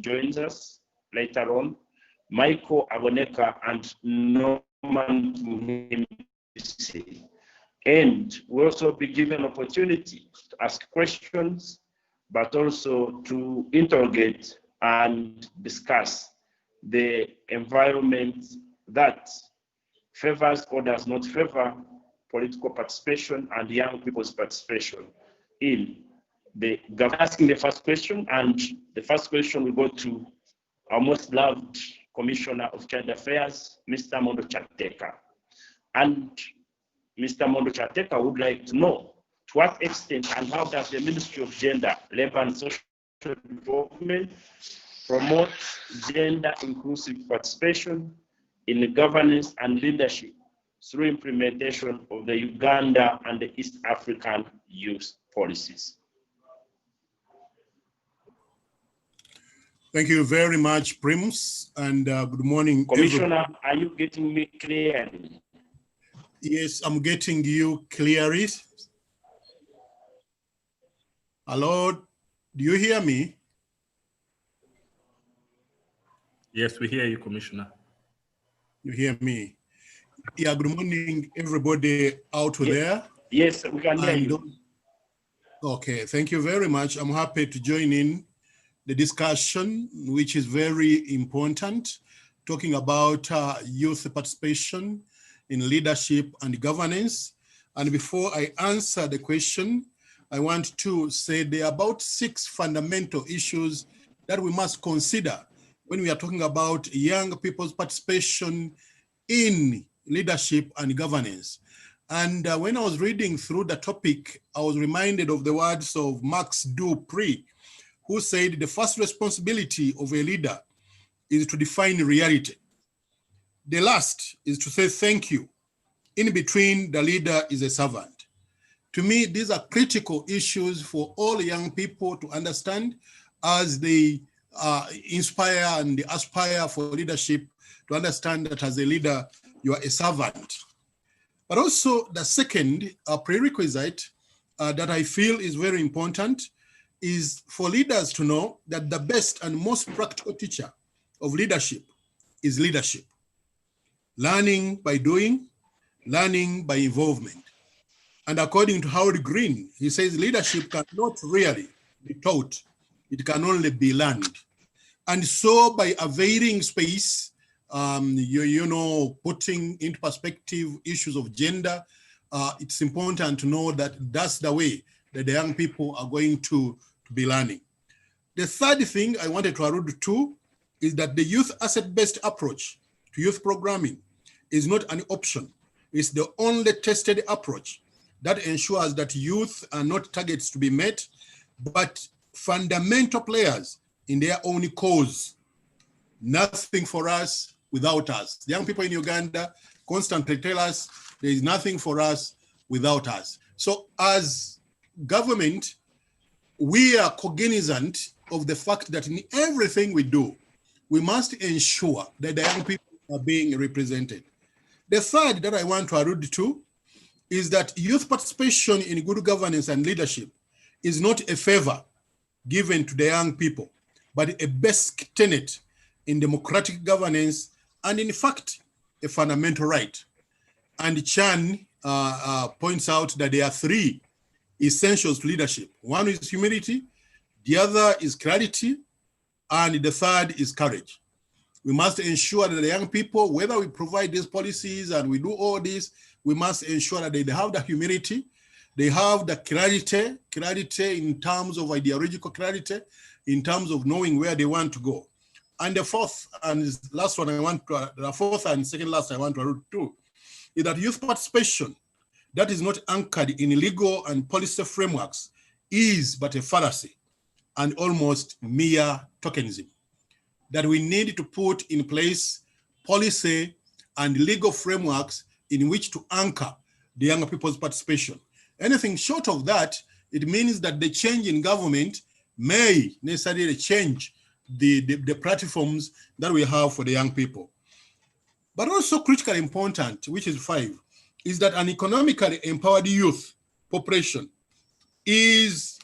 joins us later on, Michael Aboneka and Norman Muhimisi. And we'll also be given opportunity to ask questions, but also to interrogate and discuss the environment that favors or does not favor political participation and young people's participation in the government. Asking the first question, and the first question will go to our most loved Commissioner of Child Affairs, Mr. Mondo Chateka. And Mr. Mondo Chateka would like to know to what extent and how does the Ministry of Gender, Labor and Social Development promote gender inclusive participation in the governance and leadership through implementation of the Uganda and the East African youth policies. Thank you very much, Primus, and good morning, Commissioner, are you getting me clearly? Yes, I'm getting you clearly. Hello, do you hear me? Yes, we hear you, Commissioner. You hear me? Yeah, good morning, everybody out there. Yes, we can hear you. Okay, thank you very much. I'm happy to join in the discussion, which is very important, talking about youth participation in leadership and governance. And before I answer the question, I want to say there are about 6 fundamental issues that we must consider when we are talking about young people's participation in leadership and governance. And when I was reading through the topic, I was reminded of the words of Max Dupree, who said the first responsibility of a leader is to define reality. The last is to say thank you. In between, the leader is a servant. To me, these are critical issues for all young people to understand as they inspire and aspire for leadership, to understand that as a leader, you are a servant. But also the second prerequisite that I feel is very important is for leaders to know that the best and most practical teacher of leadership is leadership. Learning by doing, learning by involvement. And according to Howard Green, he says leadership cannot really be taught, it can only be learned. And so by availing space, putting into perspective issues of gender, it's important to know that that's the way that the young people are going to be learning. The third thing I wanted to allude to is that the youth asset-based approach to youth programming is not an option. It's the only tested approach that ensures that youth are not targets to be met, but fundamental players in their own cause. Nothing for us without us. The young people in Uganda constantly tell us there is nothing for us without us. So as government, we are cognizant of the fact that in everything we do, we must ensure that the young people are being represented. The third that I want to allude to is that youth participation in good governance and leadership is not a favor given to the young people, but a basic tenet in democratic governance, and in fact, a fundamental right. And Chan points out that there are 3 essentials to leadership. One is humility, the other is clarity, and the third is courage. We must ensure that the young people, whether we provide these policies and we do all this, we must ensure that they have the humility, they have the clarity in terms of ideological clarity, in terms of knowing where they want to go. And the fourth and second last I want to allude to is that youth participation that is not anchored in legal and policy frameworks is but a fallacy and almost mere tokenism. That we need to put in place policy and legal frameworks in which to anchor the young people's participation. Anything short of that, it means that the change in government may necessarily change the platforms that we have for the young people. But also critically important, which is 5, is that an economically empowered youth population is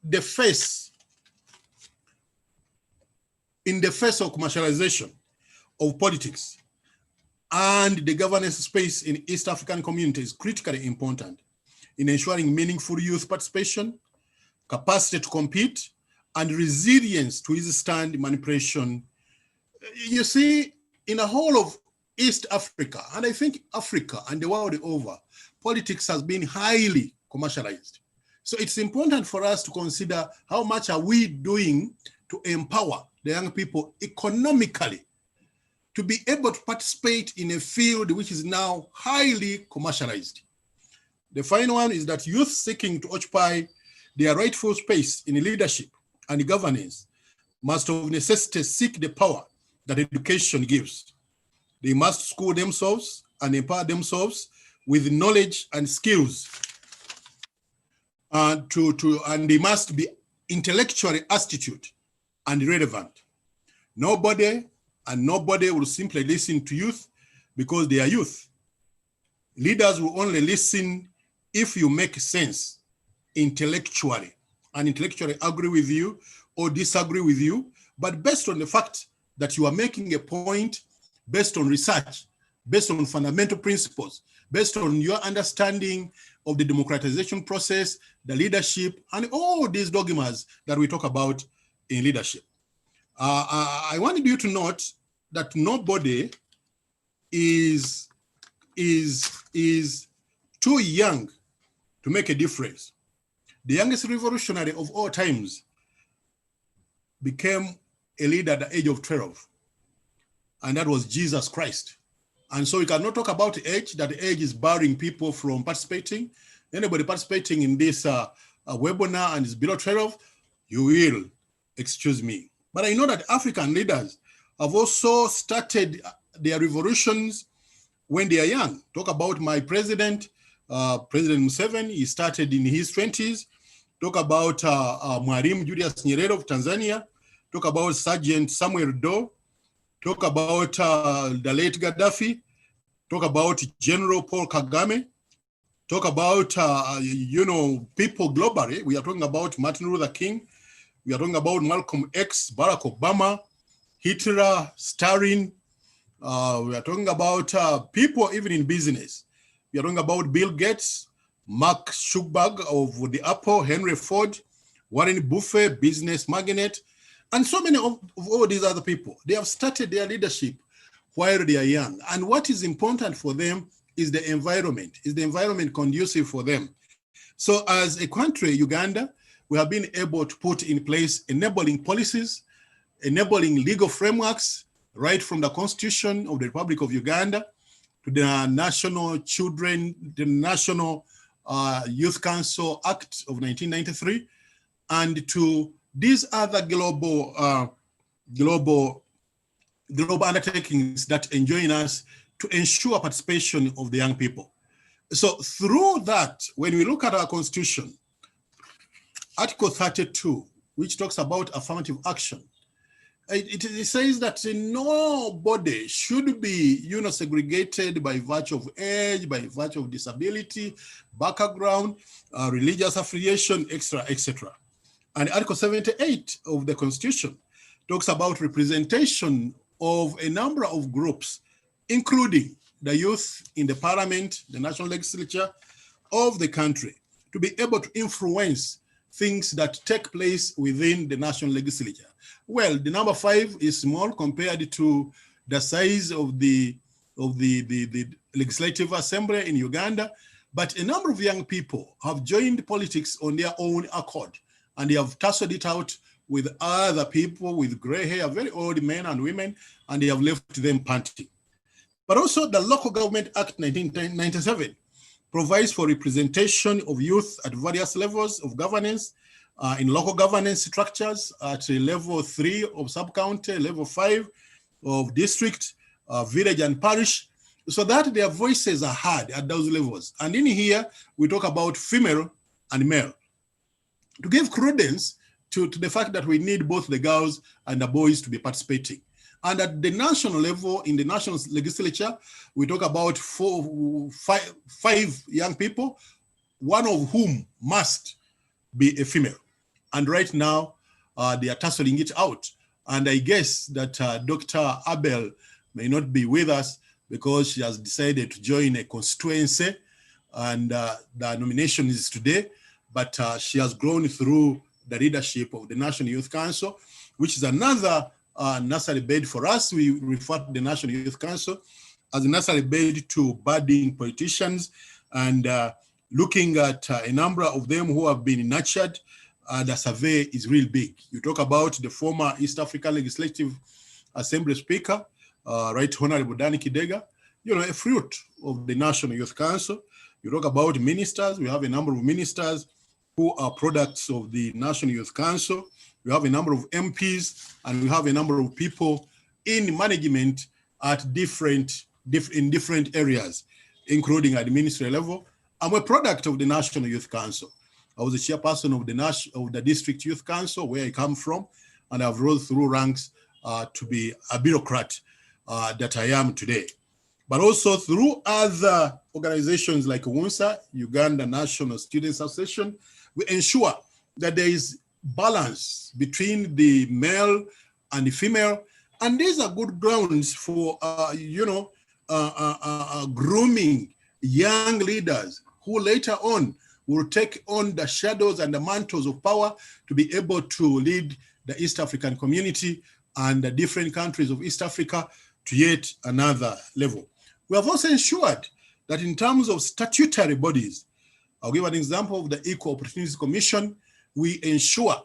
the face in the face of commercialization of politics and the governance space in East African communities is critically important in ensuring meaningful youth participation, capacity to compete, and resilience to withstand manipulation. You see, in the whole of East Africa, and I think Africa and the world over, politics has been highly commercialized. So it's important for us to consider how much are we doing to empower the young people economically to be able to participate in a field which is now highly commercialized. The final one is that youth seeking to occupy their rightful space in leadership and governance must of necessity seek the power that education gives. They must school themselves and empower themselves with knowledge and skills, and they must be intellectually astute and relevant. Nobody will simply listen to youth because they are youth. Leaders will only listen if you make sense intellectually, and intellectually agree with you or disagree with you, but based on the fact that you are making a point, based on research, based on fundamental principles, based on your understanding of the democratization process, the leadership, and all these dogmas that we talk about in leadership. I wanted you to note that nobody is too young to make a difference. The youngest revolutionary of all times became a leader at the age of 12, and that was Jesus Christ. And so we cannot talk about age, that age is barring people from participating. Anybody participating in this webinar and is below 12, you will excuse me. But I know that African leaders have also started their revolutions when they are young. Talk about my president, President Museveni, he started in his 20s. Talk about Mwalimu Julius Nyerere of Tanzania. Talk about Sergeant Samuel Doe. Talk about the late Gaddafi. Talk about General Paul Kagame. Talk about, people globally. We are talking about Martin Luther King. We are talking about Malcolm X, Barack Obama, Hitler, Stalin. We are talking about people even in business. We are talking about Bill Gates, Mark Zuckerberg of the Apple, Henry Ford, Warren Buffett, business magnate, and so many of all these other people. They have started their leadership while they are young. And what is important for them is the environment. Is the environment conducive for them? So as a country, Uganda, we have been able to put in place enabling policies, enabling legal frameworks, right from the Constitution of the Republic of Uganda to the National Youth Council Act of 1993, and to these other global undertakings that enjoin us to ensure participation of the young people. So through that, when we look at our Constitution, Article 32, which talks about affirmative action, it says that nobody should be, segregated by virtue of age, by virtue of disability, background, religious affiliation, etc. And Article 78 of the Constitution talks about representation of a number of groups, including the youth in the parliament, the national legislature of the country, to be able to influence things that take place within the national legislature. Well, the number 5 is small compared to the size of the legislative assembly in Uganda, but a number of young people have joined politics on their own accord, and they have tussled it out with other people with gray hair, very old men and women, and they have left them panting. But also the Local Government Act 1997 provides for representation of youth at various levels of governance, in local governance structures at level 3 of sub-county, level 5 of district, village and parish, so that their voices are heard at those levels. And in here, we talk about female and male, to give credence to the fact that we need both the girls and the boys to be participating. And at the national level, in the national legislature, we talk about five young people, one of whom must be a female. And right now, they are tussling it out And I guess that Dr. Abel may not be with us because she has decided to join a constituency, and the nomination is today, but she has grown through the leadership of the National Youth Council, which is another nursery bed for us. We refer to the National Youth Council as a nursery bed to budding politicians, and looking at a number of them who have been nurtured. The survey is real big. You talk about the former East African Legislative Assembly Speaker, Right Honorable Danny Kidega, a fruit of the National Youth Council. You talk about ministers. We have a number of ministers who are products of the National Youth Council. We have a number of MPs, and we have a number of people in management at in different areas, including at the ministry level. I'm a product of the National Youth Council. I was the chairperson of the District Youth Council, where I come from, and I've rose through ranks to be a bureaucrat that I am today. But also through other organizations like UNSA, Uganda National Students Association, we ensure that there is balance between the male and the female. And these are good grounds for, grooming young leaders who later on will take on the shadows and the mantles of power to be able to lead the East African community and the different countries of East Africa to yet another level. We have also ensured that in terms of statutory bodies, I'll give an example of the Equal Opportunities Commission, we ensure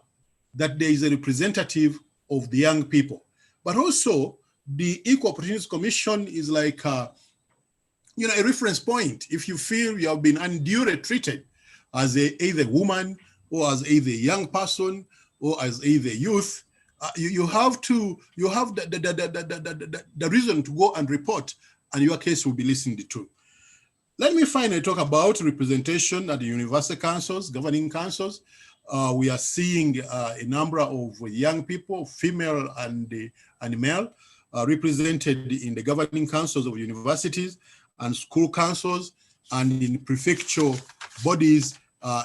that there is a representative of the young people. But also, the Equal Opportunities Commission is like a reference point. If you feel you have been unduly treated as either a woman or as either a young person or as either youth, you have the reason to go and report, and your case will be listened to. Let me finally talk about representation at the university councils, governing councils. We are seeing a number of young people, female and male, represented in the governing councils of universities and school councils and in prefectural bodies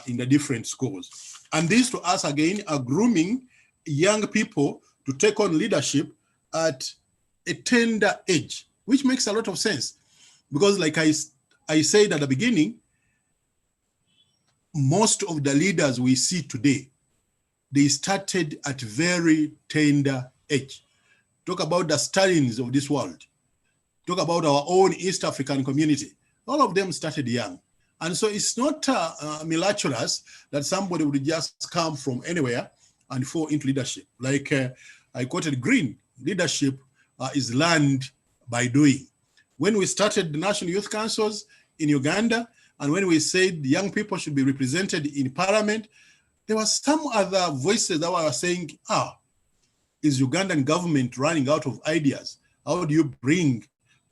in the different schools. And this to us again are grooming young people to take on leadership at a tender age, which makes a lot of sense. Because like I said at the beginning, most of the leaders we see today, they started at very tender age. Talk about the Stalins of this world. Talk about our own East African community. All of them started young. And so it's not miraculous that somebody would just come from anywhere and fall into leadership. Like I quoted Green, leadership is learned by doing. When we started the National Youth Councils in Uganda, and when we said young people should be represented in parliament, there were some other voices that were saying, is Ugandan government running out of ideas? How do you bring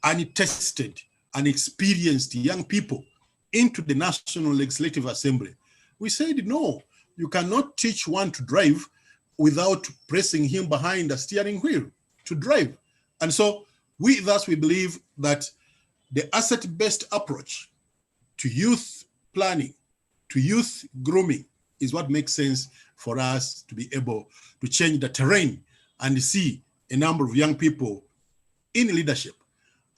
untested, unexperienced young people into the National Legislative Assembly? We said, no, you cannot teach one to drive without pressing him behind the steering wheel to drive. And so we believe that the asset-based approach to youth planning, to youth grooming is what makes sense for us to be able to change the terrain and see a number of young people in leadership.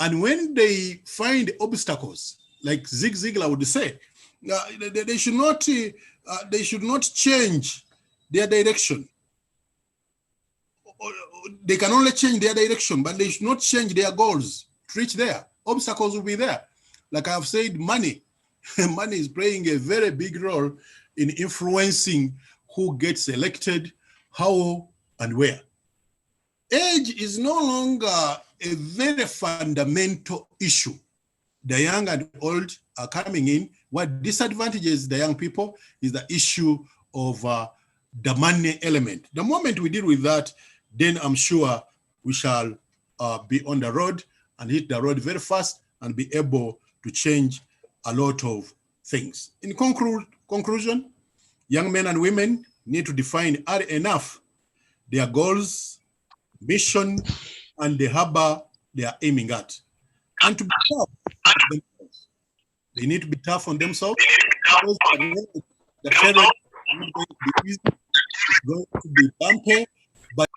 And when they find obstacles, like Zig Ziglar would say, they should not change their direction. They can only change their direction, but they should not change their goals to reach there. Obstacles will be there. Like I've said, money is playing a very big role in influencing who gets elected, how and where. Age is no longer a very fundamental issue. The young and old are coming in. What disadvantages the young people is the issue of the money element. The moment we deal with that, then I'm sure we shall be on the road and hit the road very fast and be able to change a lot of things. In conclusion, young men and women need to define early enough their goals, mission, and the harbor they are aiming at. And to be tough on themselves. They need to be tough on themselves because the terrain is not going to be easy, it's going to be bumpy, but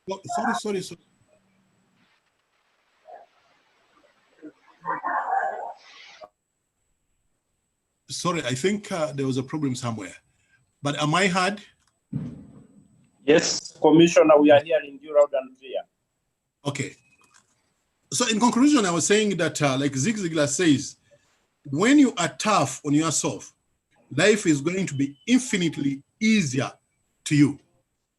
Oh, sorry. Sorry, I think there was a problem somewhere. But am I heard? Yes, Commissioner, we are hearing you loud and clear. Okay. So in conclusion, I was saying that like Zig Ziglar says, when you are tough on yourself, life is going to be infinitely easier to you.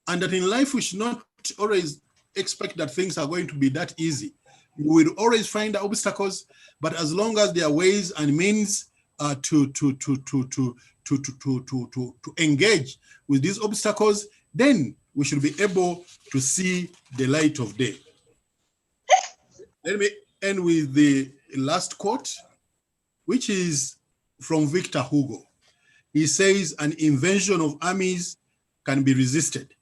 And that in life, we should not always expect that things are going to be that easy. You will always find obstacles, but as long as there are ways and means to engage with these obstacles, then we should be able to see the light of day. Let me end with the last quote, which is from Victor Hugo. He says, an invention of armies can be resisted,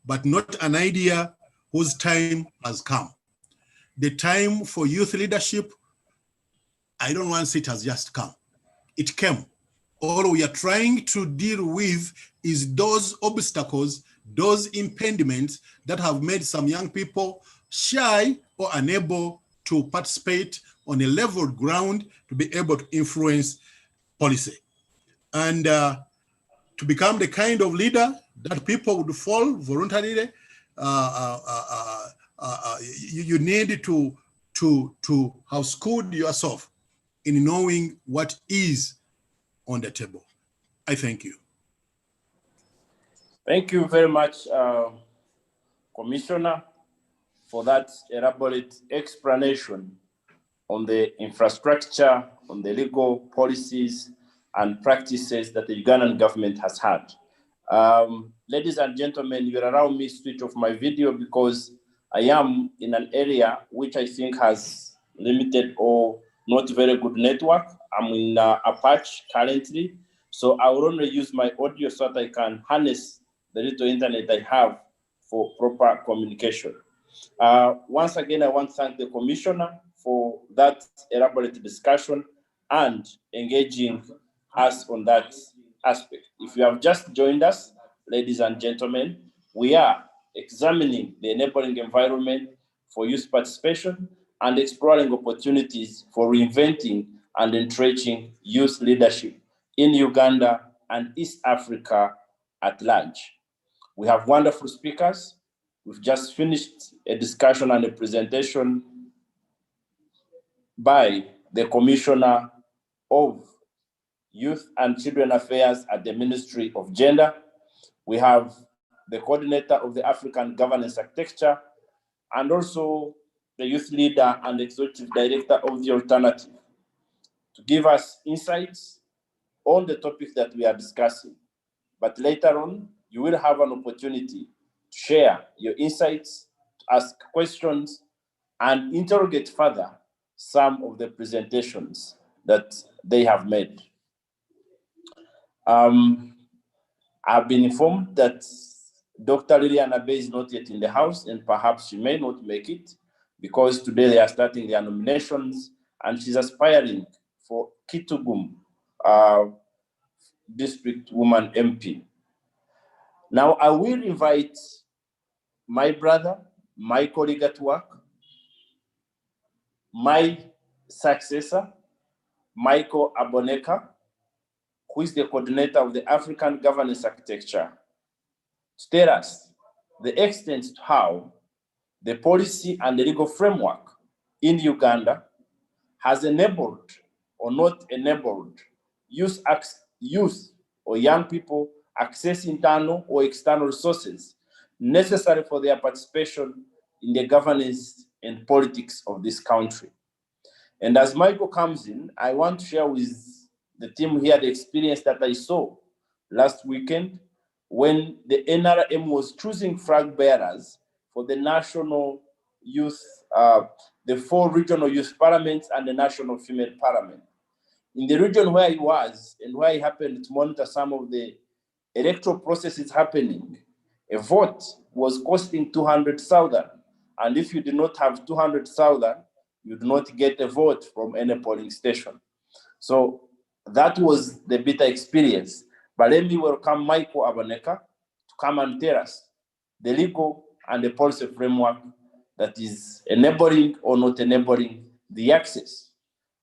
but not an idea whose time has come. The time for youth leadership, I don't want to say it has just come. It came. All we are trying to deal with is those obstacles, those impediments that have made some young people shy or unable to participate on a level ground to be able to influence policy. And to become the kind of leader that people would fall voluntarily, you need to have schooled yourself in knowing what is on the table. I thank you. Thank you very much, Commissioner, for that elaborate explanation on the infrastructure, on the legal policies and practices that the Ugandan government has had. Ladies and gentlemen, you will allow me to switch off my video because I am in an area which I think has limited or not very good network. I'm in a patch currently, so I will only use my audio so that I can harness the little internet I have for proper communication. Once again, I want to thank the Commissioner for that elaborate discussion and engaging us on that aspect. If you have just joined us, ladies and gentlemen, we are examining the enabling environment for youth participation and exploring opportunities for reinventing and entrenching youth leadership in Uganda and East Africa at large. We have wonderful speakers. We've just finished a discussion and a presentation by the Commissioner of Youth and Children Affairs at the Ministry of Gender. We have the coordinator of the African Governance Architecture and also the youth leader and executive director of the Alternative to give us insights on the topic that we are discussing. But later on, you will have an opportunity to share your insights, to ask questions, and interrogate further some of the presentations that they have made. I've been informed that Dr. Liliana Bay is not yet in the house, and perhaps she may not make it because today they are starting their nominations, and she's aspiring for Kitugum District Woman MP. Now, I will invite my brother, my colleague at work, my successor, Michael Aboneka, who is the coordinator of the African Governance Architecture, to tell us the extent to how the policy and the legal framework in Uganda has enabled or not enabled youth or young people access internal or external resources necessary for their participation in the governance and politics of this country. And as Michael comes in, I want to share with the team here the experience that I saw last weekend when the NRM was choosing flag bearers for the national youth, the 4 regional youth parliaments and the national female parliament. In the region where he was and where he happened to monitor some of the electoral processes happening, a vote was costing 200,000. And if you do not have 200,000, you do not get a vote from any polling station. So that was the bitter experience. But let me welcome Michael Aboneka to come and tell us the legal and the policy framework that is enabling or not enabling the access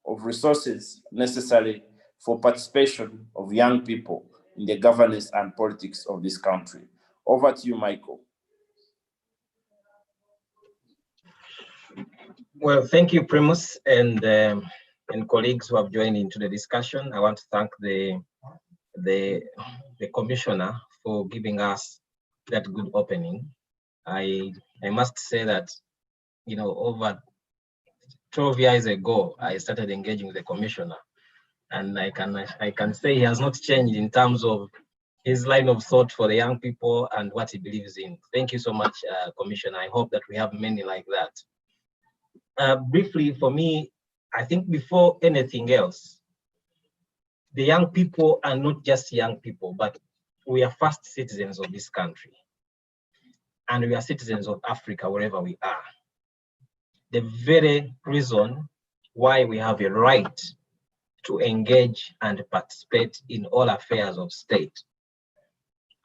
of resources necessary for participation of young people in the governance and politics of this country. Over to you, Michael. Well, thank you, Primus, and colleagues who have joined into the discussion. I want to thank the commissioner for giving us that good opening. I must say that, you know, over 12 years ago, I started engaging with the commissioner, and I can say he has not changed in terms of his line of thought for the young people and what he believes in. Thank you so much, Commissioner. I hope that we have many like that. Briefly, for me, I think before anything else, the young people are not just young people, but we are first citizens of this country. And we are citizens of Africa, wherever we are. The very reason why we have a right to engage and participate in all affairs of state.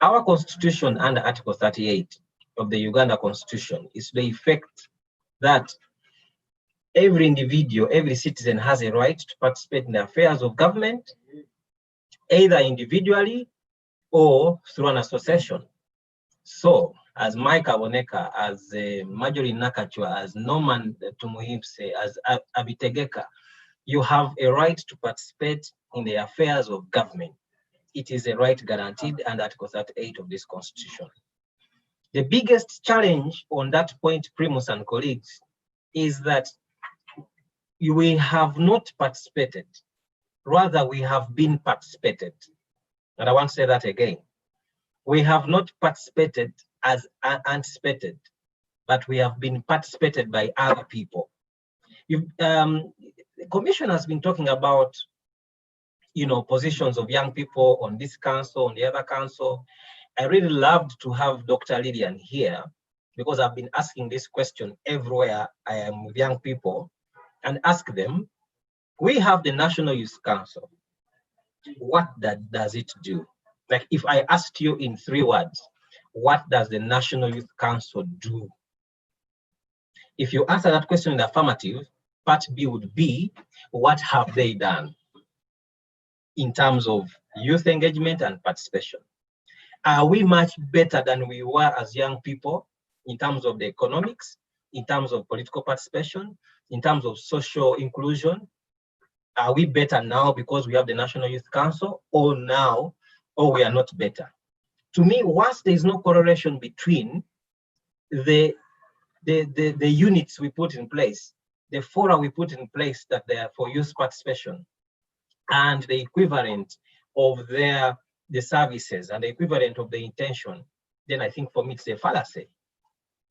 Our constitution under Article 38 of the Uganda Constitution is the effect that every individual, every citizen has a right to participate in the affairs of government, either individually or through an association. So, as Mike Aboneka, as Marjorie Nakachwa, as Norman Tumuhimse, as Abitegeka, you have a right to participate in the affairs of government. It is a right guaranteed under Article 38 of this Constitution. The biggest challenge on that point, Primus and colleagues, is that we have not participated. Rather, we have been participated. And I want to say that again. We have not participated as anticipated, but we have been participated by other people. The Commission has been talking about, you know, positions of young people on this council, on the other council. I really loved to have Dr. Lillian here, because I've been asking this question everywhere I am with young people, and ask them, we have the National Youth Council. What does it do? Like, if I asked you in 3 words, what does the National Youth Council do? If you answer that question in the affirmative, part B would be, what have they done in terms of youth engagement and participation? Are we much better than we were as young people in terms of the economics, in terms of political participation, in terms of social inclusion? Are we better now because we have the National Youth Council, or we are not better? To me, once there is no correlation between the units we put in place, the fora we put in place that they are for youth participation, and the equivalent of the services and the equivalent of the intention, then I think for me it's a fallacy.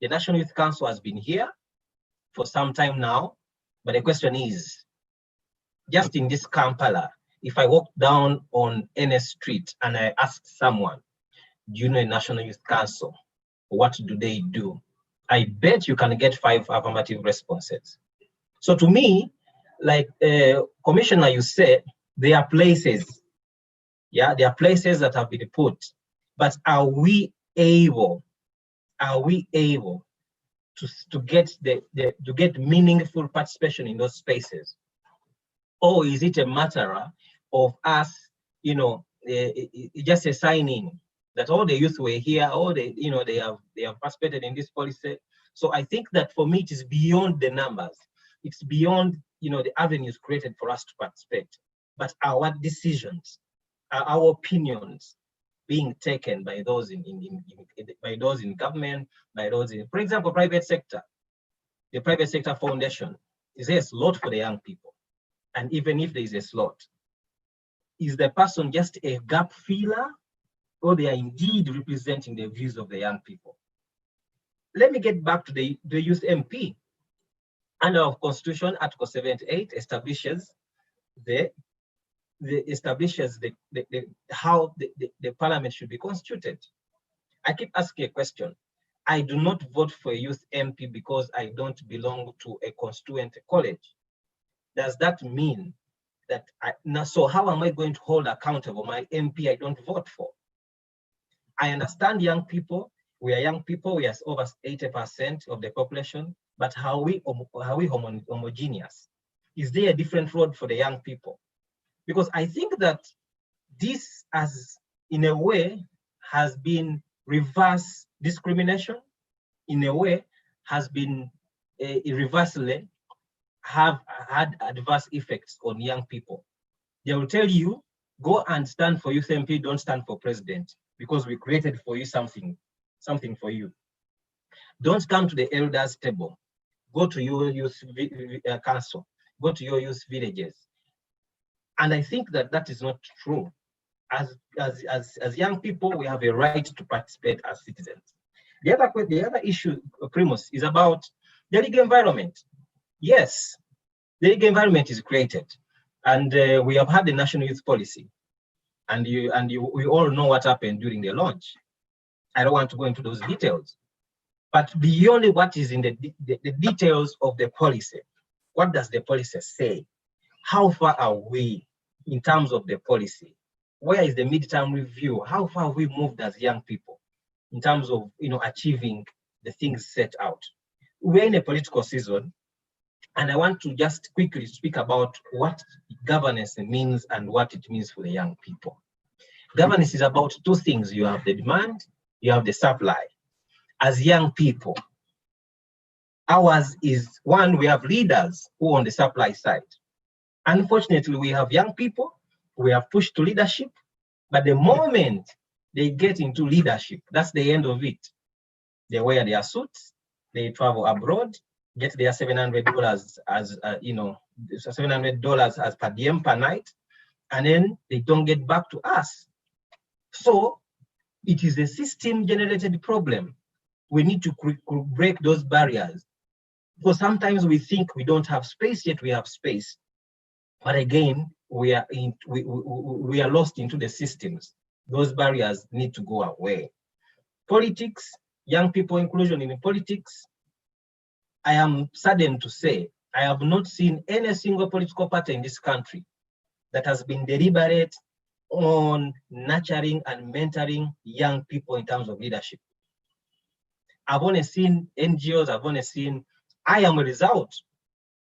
The National Youth Council has been here for some time now, but the question is, just in this Kampala, if I walk down on any street and I ask someone, do you know a National Youth Council? What do they do? I bet you can get 5 affirmative responses. So to me, like Commissioner, you said, there are places, yeah, there are places that have been put, but are we able to get meaningful participation in those spaces? Or is it a matter of us, you know, just a sign-in that all the youth were here, all the, you know, they have participated in this policy? So I think that for me, it is beyond the numbers. It's beyond, you know, the avenues created for us to participate, but our decisions, our opinions being taken by those in government, by those in, for example, private sector. The private sector foundation is a slot for the young people. And even if there is a slot, is the person just a gap filler, or they are indeed representing the views of the young people? Let me get back to the youth MP. Under our Constitution, Article 78 establishes how the parliament should be constituted. I keep asking a question. I do not vote for a youth MP because I don't belong to a constituent college. Does that mean that now, so how am I going to hold accountable my MP I don't vote for? I understand young people. We are young people. We are over 80% of the population. But how we homogeneous? Is there a different road for the young people? Because I think that this has, in a way, has been reverse discrimination. In a way, has been irreversibly have had adverse effects on young people. They will tell you, go and stand for youth MP, don't stand for president, because we created for you something for you. Don't come to the elders table. Go to your youth council, go to your youth villages. And I think that that is not true. As young people, we have a right to participate as citizens. The other issue, Primus, is about the legal environment. Yes, the legal environment is created, and we have had the national youth policy, and we all know what happened during the launch. I don't want to go into those details, but beyond what is in the details of the policy, what does the policy say? How far are we in terms of the policy? Where is the midterm review? How far have we moved as young people in terms of achieving the things set out? We're in a political season, and I want to just quickly speak about what governance means and what it means for the young people. Governance is about two things. You have the demand, you have the supply. As young people, ours is one, we have leaders who are on the supply side. Unfortunately, we have young people, we have pushed to leadership, but the moment they get into leadership, that's the end of it. They wear their suits, they travel abroad, get their $700 as $700 as per diem per night, and then they don't get back to us. So it is a system-generated problem. We need to break those barriers, because sometimes we think we don't have space, yet we have space. But again, we are lost into the systems. Those barriers need to go away. Politics, young people inclusion in politics. I am saddened to say, I have not seen any single political party in this country that has been deliberate on nurturing and mentoring young people in terms of leadership. I've only seen NGOs, I am a result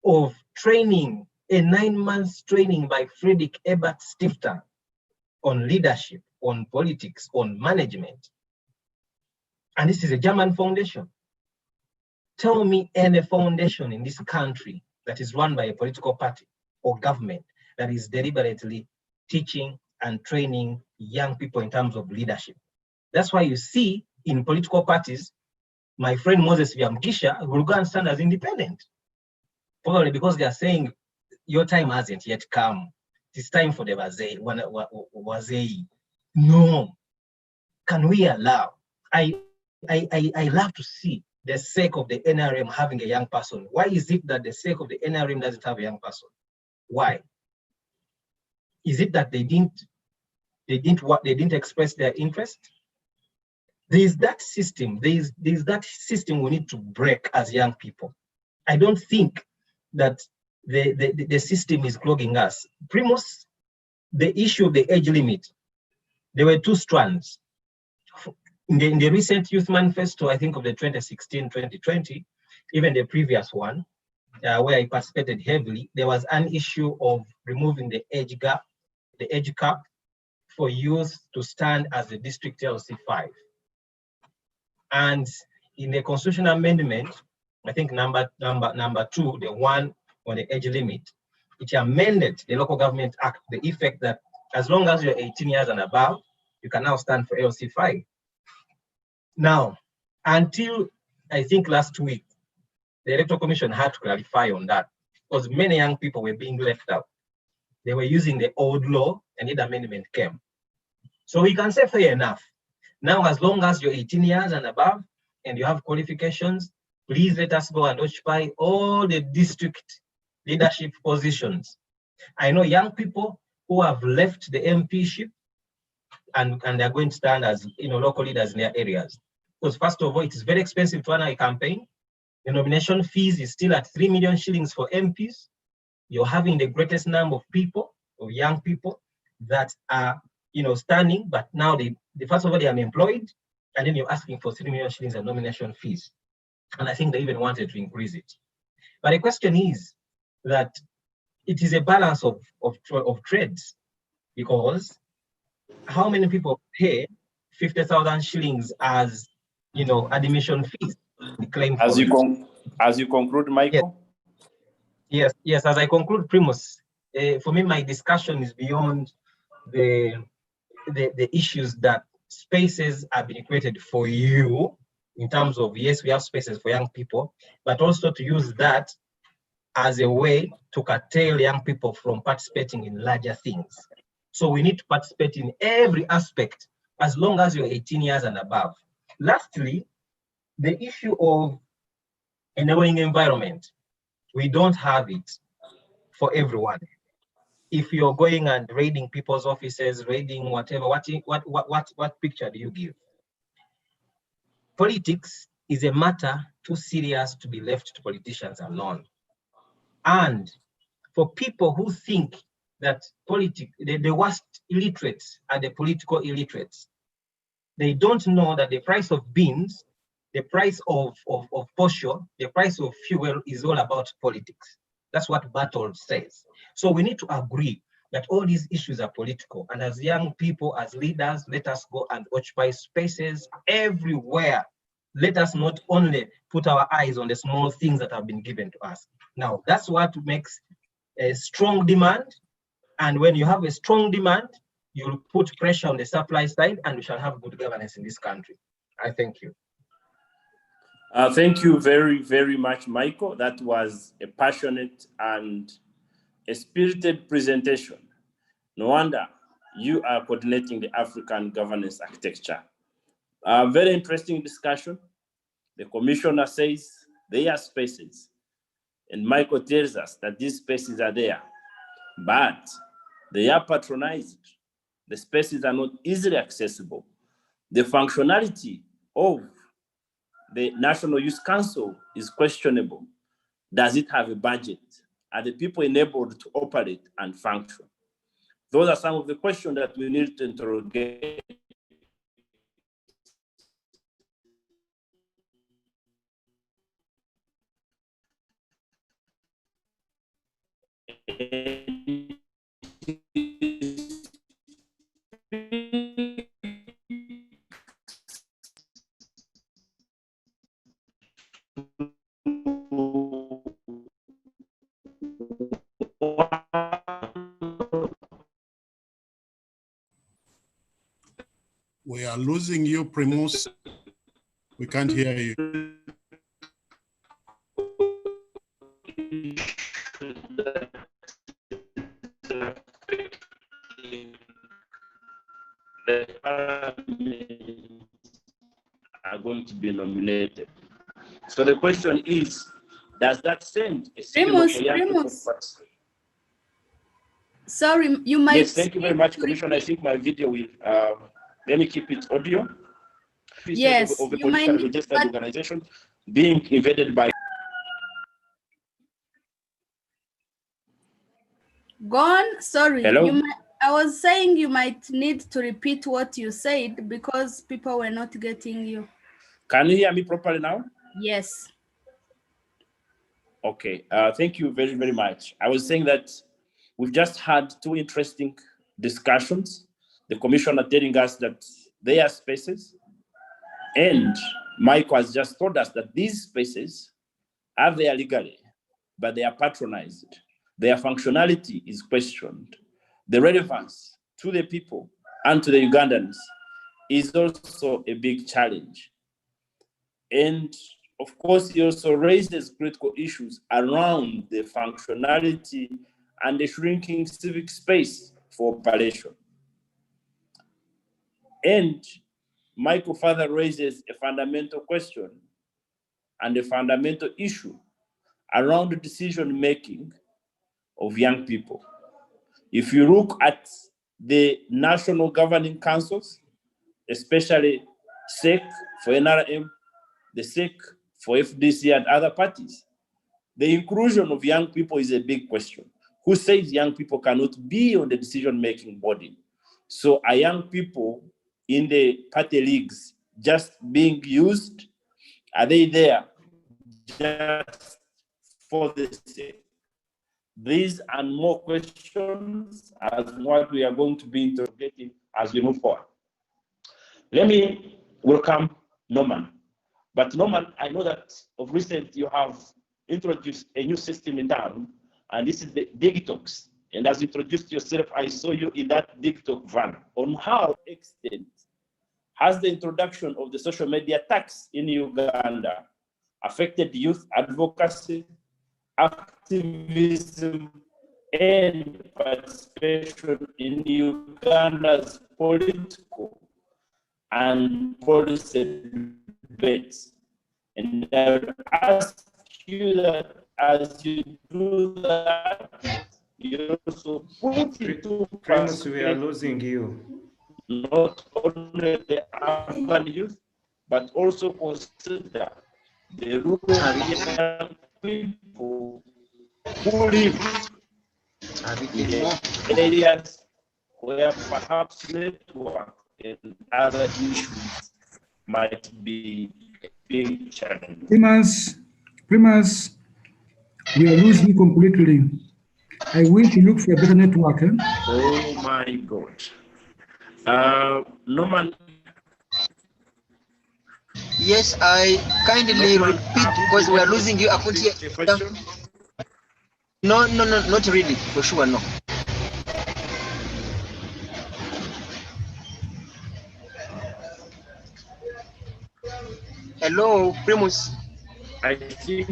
of training, a 9-month training by Friedrich Ebert Stifter on leadership, on politics, on management. And this is a German foundation. Tell me any foundation in this country that is run by a political party or government that is deliberately teaching and training young people in terms of leadership. That's why you see in political parties, my friend Moses Vyamkisha will go and stand as independent. Probably because they are saying, your time hasn't yet come. It's time for the Wazei. No. Can we allow? I love to see the sake of the NRM having a young person. Why is it that the sake of the NRM doesn't have a young person? Why? Is it that they didn't express their interest? There is that system. There is that system we need to break as young people. I don't think that the system is clogging us. Primus, the issue of the age limit, there were two strands. In the recent youth manifesto, I think of the 2016-2020, even the previous one, where I participated heavily, there was an issue of removing the age gap, the age cap for youth to stand as a district LC5. And in the constitutional amendment, I think number 2, the one on the age limit, it amended the Local Government Act, the effect that as long as you're 18 years and above, you can now stand for LC5. Now, until I think last week, the Electoral Commission had to clarify on that, because many young people were being left out. They were using the old law, and the amendment came. So we can say fair enough. Now, as long as you're 18 years and above, and you have qualifications, please let us go and occupy all the district leadership positions. I know young people who have left the MPship and they're going to stand as local leaders in their areas. Because first of all, it is very expensive to run a campaign. The nomination fees is still at 3 million shillings for MPs. you're having the greatest number of people, of young people that are, standing, but now they first of all, they are unemployed, and then you're asking for 3 million shillings and nomination fees. And I think they even wanted to increase it. But the question is that it is a balance of trades, because how many people pay 50,000 shillings as, admission fees? Claim As you conclude, Michael? Yes, as I conclude, Primus, for me, my discussion is beyond the issues that spaces are being created for you, in terms of, yes, we have spaces for young people, but also to use that as a way to curtail young people from participating in larger things. So we need to participate in every aspect as long as you're 18 years and above. Lastly, the issue of enabling environment. We don't have it for everyone. If you're going and raiding people's offices, raiding whatever, what picture do you give? Politics is a matter too serious to be left to politicians alone. And for people who think that the worst illiterates are the political illiterates, they don't know that the price of beans, the price of posho, the price of fuel is all about politics. That's what Bartol says. So we need to agree that all these issues are political. And as young people, as leaders, let us go and occupy spaces everywhere. Let us not only put our eyes on the small things that have been given to us. Now, that's what makes a strong demand. And when you have a strong demand, you'll put pressure on the supply side, and we shall have good governance in this country. I thank you. Thank you very, very much, Michael. That was a passionate and a spirited presentation. No wonder you are coordinating the African governance architecture. Very interesting discussion. The commissioner says they are spaces, and Michael tells us that these spaces are there, but they are patronized. The spaces are not easily accessible. The functionality of the National Youth Council is questionable. Does it have a budget? Are the people enabled to operate and function? Those are some of the questions that we need to interrogate. We are losing you, Primus. We can't hear you. Are going to be nominated. So the question is, does that send a signal for young people? Sorry, you might. Yes, thank you very much, Commissioner. I think my video will, let me keep it audio. Yes, of a politically registered organization being invaded by. Gone. Sorry. Hello? I was saying you might need to repeat what you said because people were not getting you. Can you hear me properly now? Yes. Okay, thank you very, very much. I was saying that we've just had two interesting discussions. The commissioner telling us that they are spaces, and Michael has just told us that these spaces are there legally, but they are patronized. Their functionality is questioned. The relevance to the people and to the Ugandans is also a big challenge. And of course, he also raises critical issues around the functionality and the shrinking civic space for operation. And Michael further raises a fundamental question and a fundamental issue around the decision-making of young people. If you look at the national governing councils, especially SEC for NRM, the SEC for FDC and other parties, the inclusion of young people is a big question. who says young people cannot be on the decision-making body. So are young people in the party leagues just being used? Are they there just for the sake? These and more questions as what we are going to be interrogating as we move forward. Let me welcome Norman. But Norman, I know that of recent you have introduced a new system in town, and this is the Digitox. And as you introduced yourself, I saw you in that Digitox van. On how extent has the introduction of the social media tax in Uganda affected youth advocacy, activism, and participation in Uganda's political and policy debates? And I would ask you that as you do that, you also put into Primus, we are perspective losing you. not only the urban youth, but also consider the rural people who live in the areas where perhaps network and other issues might be a big challenge. Primus, we are losing completely. I will to look for a better network. Oh my God. Norman. Yes, I kindly repeat because we are losing you. I couldn't hear. No, not really, for sure, no. Hello, Primus. I think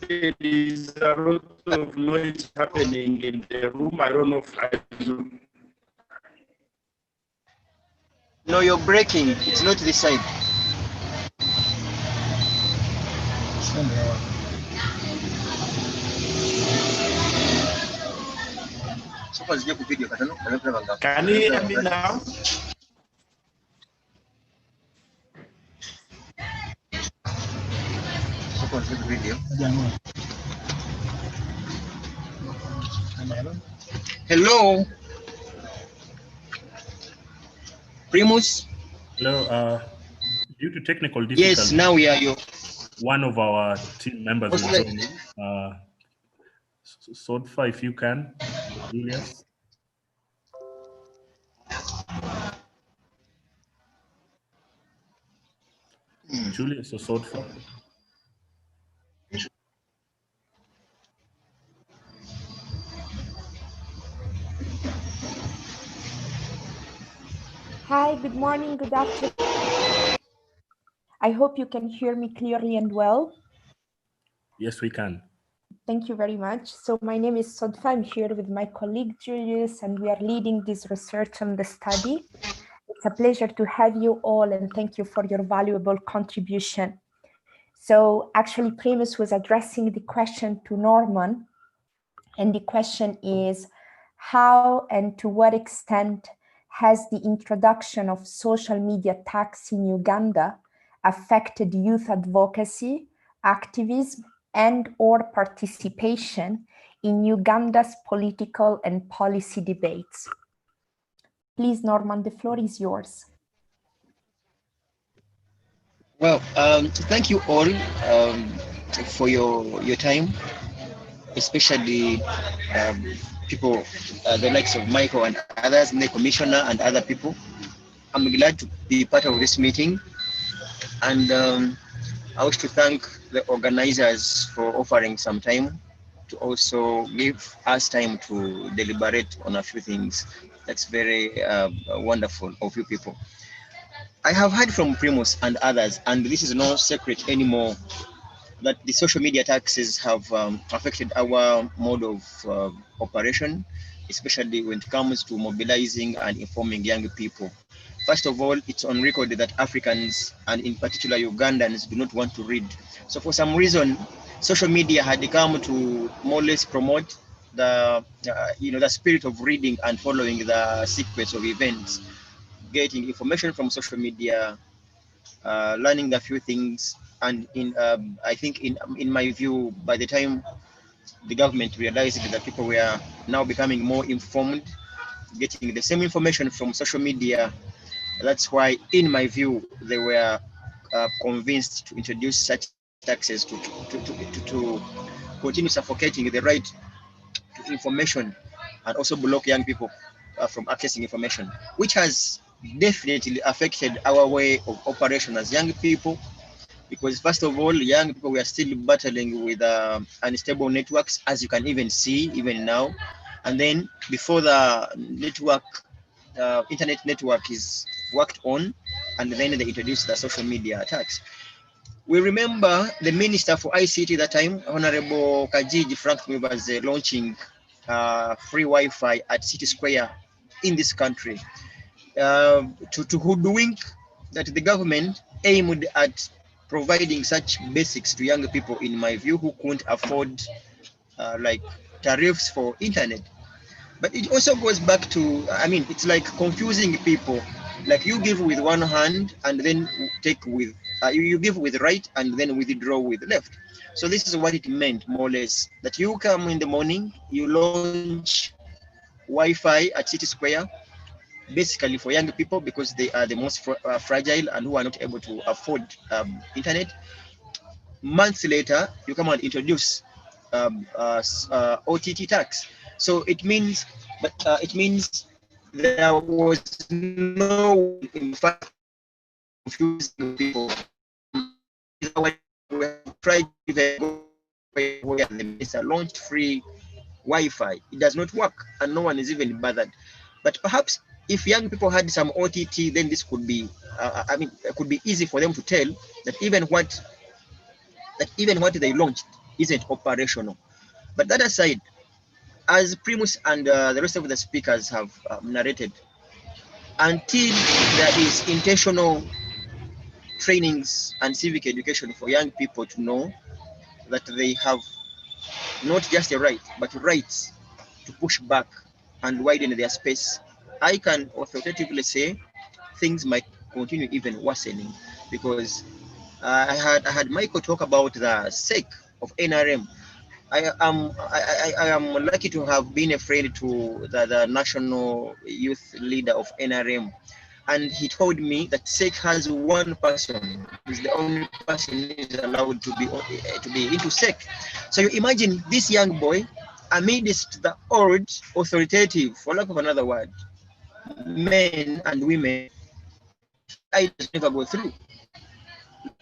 there is a lot of noise happening in the room. I don't know if I do. No, you're breaking. It's not this side. Can you hear me now? Hello, Primus. Hello. Due to technical difficulties. Yes, now we are you. One of our team members will join in. Sodfa, if you can, Julius. Julius or Sodfa. Hi, good morning, good afternoon. I hope you can hear me clearly and well. Yes, we can. Thank you very much. So my name is Sodfa. I'm here with my colleague Julius, and we are leading this research on the study. It's a pleasure to have you all, and thank you for your valuable contribution. So actually, Primus was addressing the question to Norman, and the question is, how and to what extent has the introduction of social media tax in Uganda affected youth advocacy, activism, and or participation in Uganda's political and policy debates? Please, Norman, the floor is yours. Well, thank you all for your time, especially people, the likes of Michael and others, the commissioner and other people. I'm glad to be part of this meeting, and I wish to thank the organizers for offering some time to also give us time to deliberate on a few things. That's very wonderful of you people. I have heard from Primus and others, and this is no secret anymore, that the social media taxes have affected our mode of operation, especially when it comes to mobilizing and informing young people. First of all, it's on record that Africans, and in particular Ugandans, do not want to read. So for some reason, social media had come to more or less promote the, the spirit of reading and following the sequence of events, getting information from social media, learning a few things, and I think in my view, by the time the government realized that people were now becoming more informed, getting the same information from social media. That's why, in my view, they were convinced to introduce such taxes to continue suffocating the right to information and also block young people from accessing information, which has definitely affected our way of operation as young people. Because first of all, young people were still battling with unstable networks, as you can even see even now. And then before the network, internet network is worked on, and then they introduced the social media attacks. We remember the Minister for ICT that time, Honorable Kajiji Frank was launching free Wi-Fi at City Square in this country to hoodwink that the government aimed at providing such basics to young people, in my view, who couldn't afford like tariffs for internet. But it also goes back to, I mean, it's like confusing people. Like you give with one hand and then take with, you give with right and then withdraw with left. So this is what it meant, more or less, that you come in the morning, you launch Wi-Fi at City Square, basically for young people because they are the most fragile and who are not able to afford internet. Months later, you come and introduce OTT tax. So it means, it means there was no, in fact, confusing people. We tried where the minister launched free Wi-Fi. It does not work, and no one is even bothered. But perhaps if young people had some OTT, then this could be, I mean, it could be easy for them to tell that even what they launched isn't operational. But that aside, as Primus and the rest of the speakers have narrated, until there is intentional trainings and civic education for young people to know that they have not just a right, but rights to push back and widen their space, I can authoritatively say things might continue even worsening, because I had Michael talk about the sake of NRM. I am lucky to have been a friend to the national youth leader of NRM, and he told me that SEC has one person, is the only person who is allowed to be into SEC. So you imagine this young boy, amidst the old authoritative, for lack of another word, men and women, I just never go through.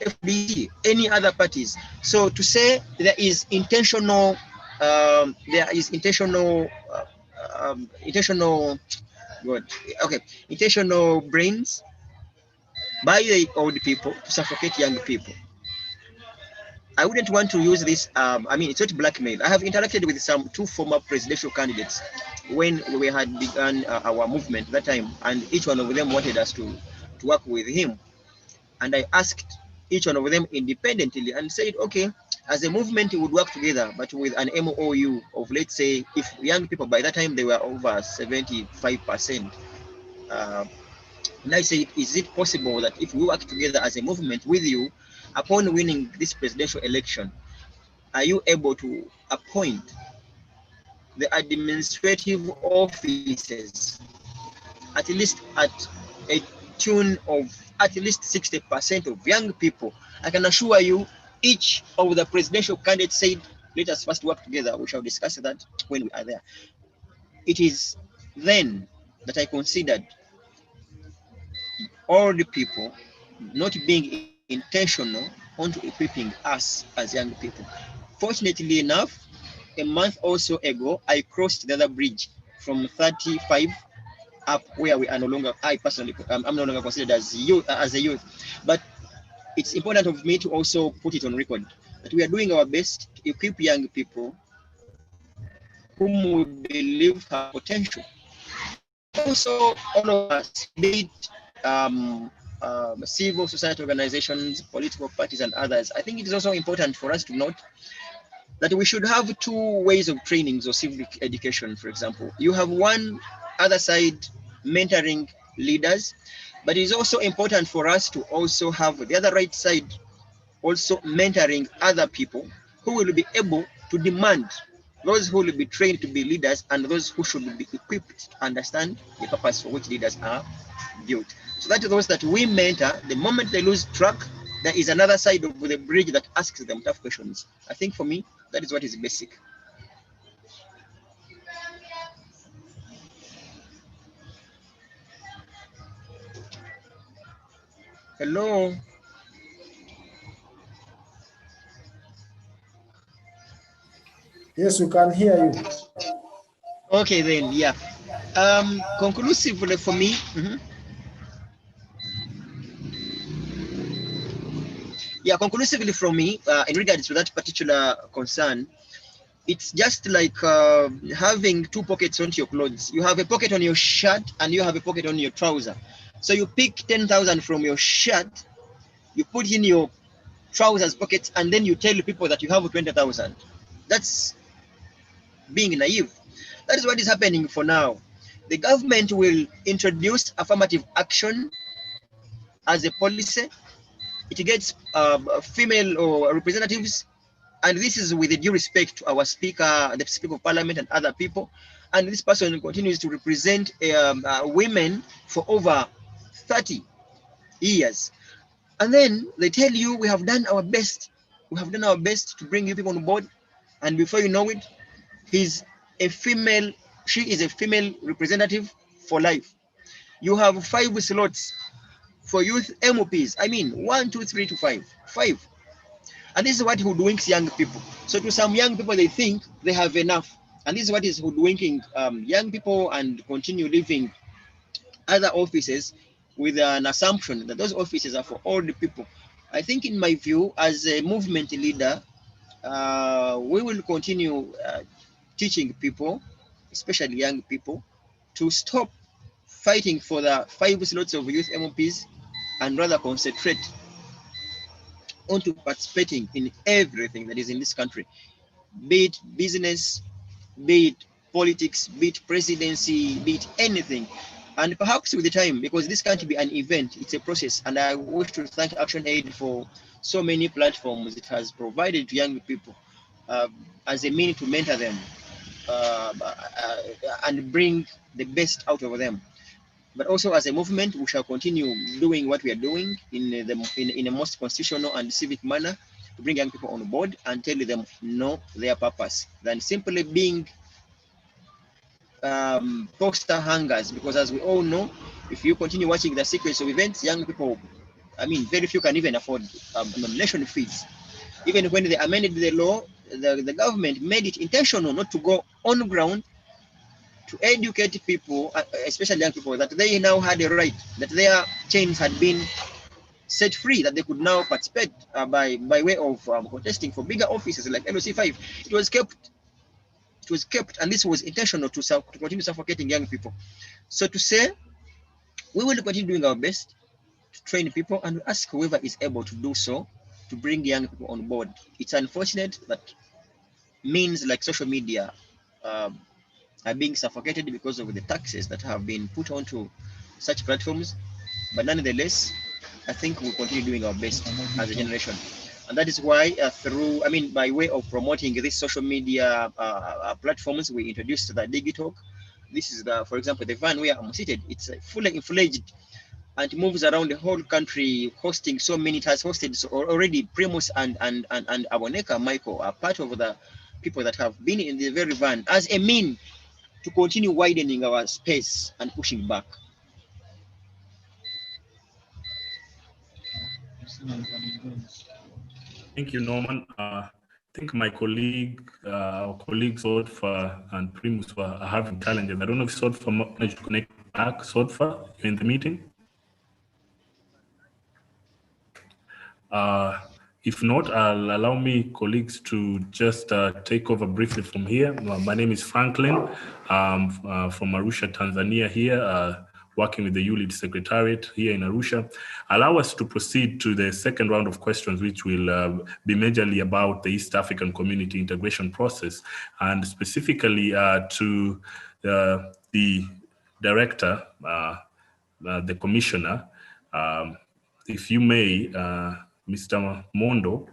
FDC, any other parties. So to say there is intentional intentional brains by the old people to suffocate young people. I wouldn't want to use this. I mean, it's not blackmail. I have interacted with some two former presidential candidates when we had begun our movement that time, and each one of them wanted us to work with him. And I asked each one of them independently and said, okay, as a movement, we would work together, but with an MOU of, let's say, if young people, by that time, they were over 75%. And I said, is it possible that if we work together as a movement with you, upon winning this presidential election, are you able to appoint the administrative offices at least at a tune of at least 60% of young people? I can assure you, each of the presidential candidates said, let us first work together. We shall discuss that when we are there. It is then that I considered all the people not being intentional onto equipping us as young people. Fortunately enough, a month or so ago, I crossed the other bridge from 35 up where we are no longer, I personally, I'm no longer considered as a youth. But it's important of me to also put it on record that we are doing our best to equip young people whom we believe have potential. Also, all of us, be it civil society organizations, political parties, and others, I think it is also important for us to note that we should have two ways of trainings or civic education, for example. You have one other side mentoring leaders, but it's also important for us to also have the other right side also mentoring other people who will be able to demand those who will be trained to be leaders, and those who should be equipped to understand the purpose for which leaders are built. So that those that we mentor, the moment they lose track, there is another side of the bridge that asks them tough questions. I think for me, that is what is basic. Hello. Yes, we can hear you. Okay, then, yeah. Conclusively for me, yeah, conclusively from me, in regards to that particular concern, it's just like having two pockets onto your clothes. You have a pocket on your shirt and you have a pocket on your trouser. So you pick 10,000 from your shirt, you put in your trousers pockets, and then you tell people that you have 20,000. That's being naive. That is what is happening for now. The government will introduce affirmative action as a policy. It gets female or representatives, and this is with the due respect to our speaker, the Speaker of Parliament, and other people. And this person continues to represent women for over 30 years. And then they tell you, we have done our best. We have done our best to bring you people on board. And before you know it, he's a female, she is a female representative for life. You have 5 slots for youth MOPs. I mean, 1, 2, 3 to 5. 5. And this is what hoodwinks young people. So to some young people, they think they have enough. And this is what is hoodwinking young people and continue living other offices with an assumption that those offices are for all the people. I think in my view, as a movement leader, we will continue teaching people, especially young people, to stop fighting for the 5 slots of youth MOPs and rather concentrate onto participating in everything that is in this country, be it business, be it politics, be it presidency, be it anything. And perhaps with the time, because this can't be an event, it's a process. And I wish to thank ActionAid for so many platforms it has provided to young people as a means to mentor them and bring the best out of them. But also as a movement, we shall continue doing what we are doing in a most constitutional and civic manner to bring young people on board and tell them know their purpose than simply being poster hangers. Because as we all know, if you continue watching the sequence of events, young people, I mean, very few can even afford nomination fees. Even when they amended the law, the government made it intentional not to go on ground to educate people, especially young people, that they now had a right, that their chains had been set free, that they could now participate by way of contesting for bigger offices like LOC 5. It was kept, and this was intentional to continue suffocating young people. So to say, we will continue doing our best to train people and ask whoever is able to do so to bring young people on board. It's unfortunate that means like social media are being suffocated because of the taxes that have been put onto such platforms. But nonetheless, I think we'll continue doing our best as a generation. And that is why by way of promoting these social media platforms, we introduced the Digitalk. This is for example, the van where I'm seated. It's fully fledged and it moves around the whole country, hosting so many. It has hosted already. Primus and Aboneka Michael are part of the people that have been in the very van as a mean to continue widening our space and pushing back. Thank you, Norman. I think my colleagues Sodfa and Primus are having challenges. I don't know if Sodfa managed to connect back. Sodfa, you're in the meeting? If not, I'll allow me colleagues to just take over briefly from here. My name is Franklin. I'm from Arusha, Tanzania here, working with the ULEAD Secretariat here in Arusha. Allow us to proceed to the second round of questions, which will be majorly about the East African community integration process, and specifically to the director, the commissioner. If you may, Mr. Mondo,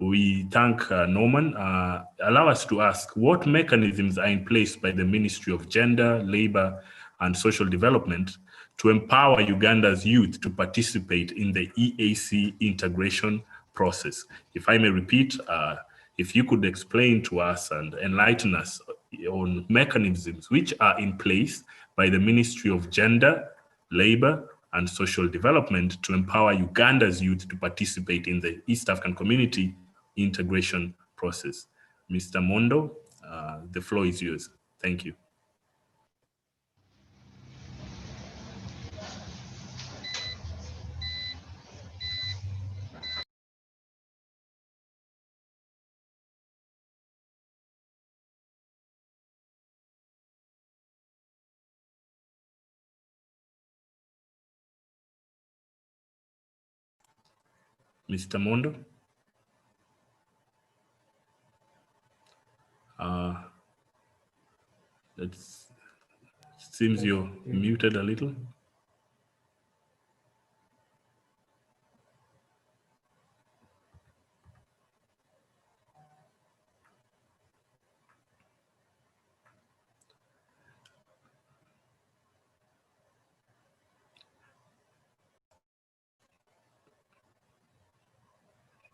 We thank Norman. Allow us to ask, what mechanisms are in place by the Ministry of Gender, Labor, and Social Development to empower Uganda's youth to participate in the EAC integration process? If I may repeat, if you could explain to us and enlighten us on mechanisms which are in place by the Ministry of Gender, Labor, and Social Development to empower Uganda's youth to participate in the East African Community integration process. Mr. Mondo, the floor is yours. Thank you. Mr. Mondo? It seems you're muted a little.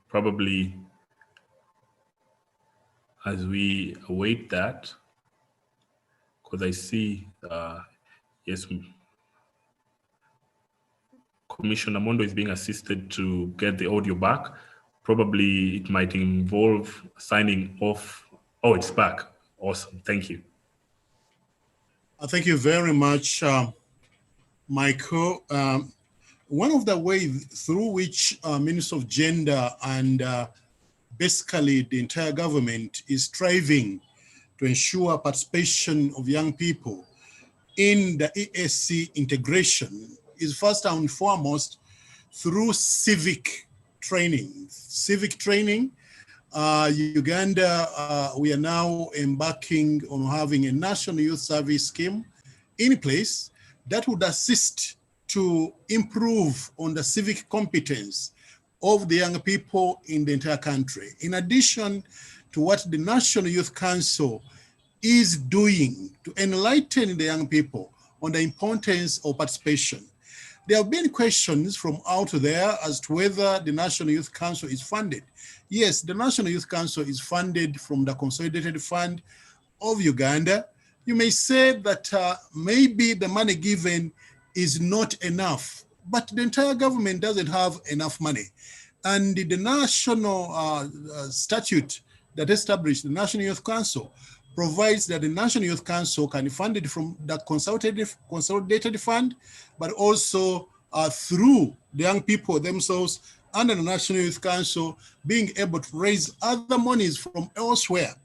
Probably as we await that, because I see, yes, Commissioner Mondo is being assisted to get the audio back. Probably it might involve signing off. Oh, it's back. Awesome. Thank you. Thank you very much, Michael. One of the ways through which Minister of Gender and basically the entire government is striving to ensure participation of young people in the EAC integration is first and foremost through civic training. Civic training, Uganda, we are now embarking on having a national youth service scheme in place that would assist to improve on the civic competence of the young people in the entire country. In addition to what the National Youth Council is doing to enlighten the young people on the importance of participation. There have been questions from out there as to whether the National Youth Council is funded. Yes, the National Youth Council is funded from the Consolidated Fund of Uganda. You may say that maybe the money given is not enough, but the entire government doesn't have enough money. And the national statute that established the National Youth Council provides that the National Youth Council can be funded from the consolidated fund, but also through the young people themselves under the National Youth Council being able to raise other monies from elsewhere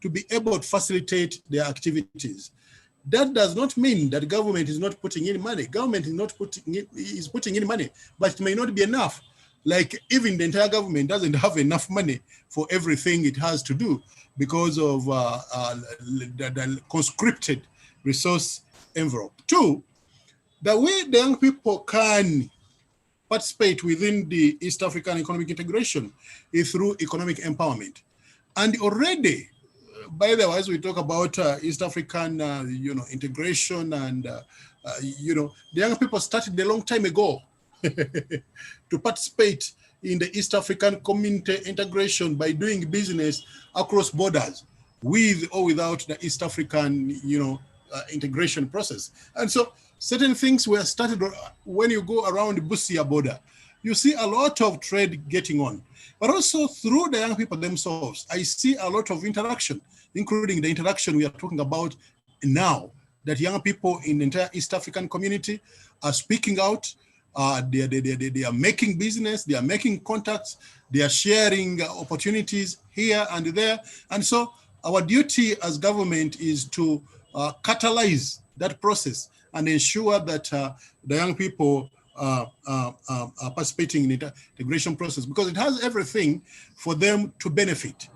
to be able to facilitate their activities. That does not mean that the government is not putting in money. Government is putting in money, but it may not be enough. Like even the entire government doesn't have enough money for everything it has to do because of the conscripted resource envelope. Two, the way the young people can participate within the East African economic integration is through economic empowerment. And already, by the way, as we talk about East African, integration and, the young people started a long time ago to participate in the East African community integration by doing business across borders with or without the East African, integration process. And so certain things were started when you go around the Busia border. You see a lot of trade getting on, but also through the young people themselves, I see a lot of interaction, including the interaction we are talking about now, that young people in the entire East African community are speaking out. They are making business, they are making contacts, they are sharing opportunities here and there. And so our duty as government is to catalyze that process and ensure that the young people are participating in the integration process, because it has everything for them to benefit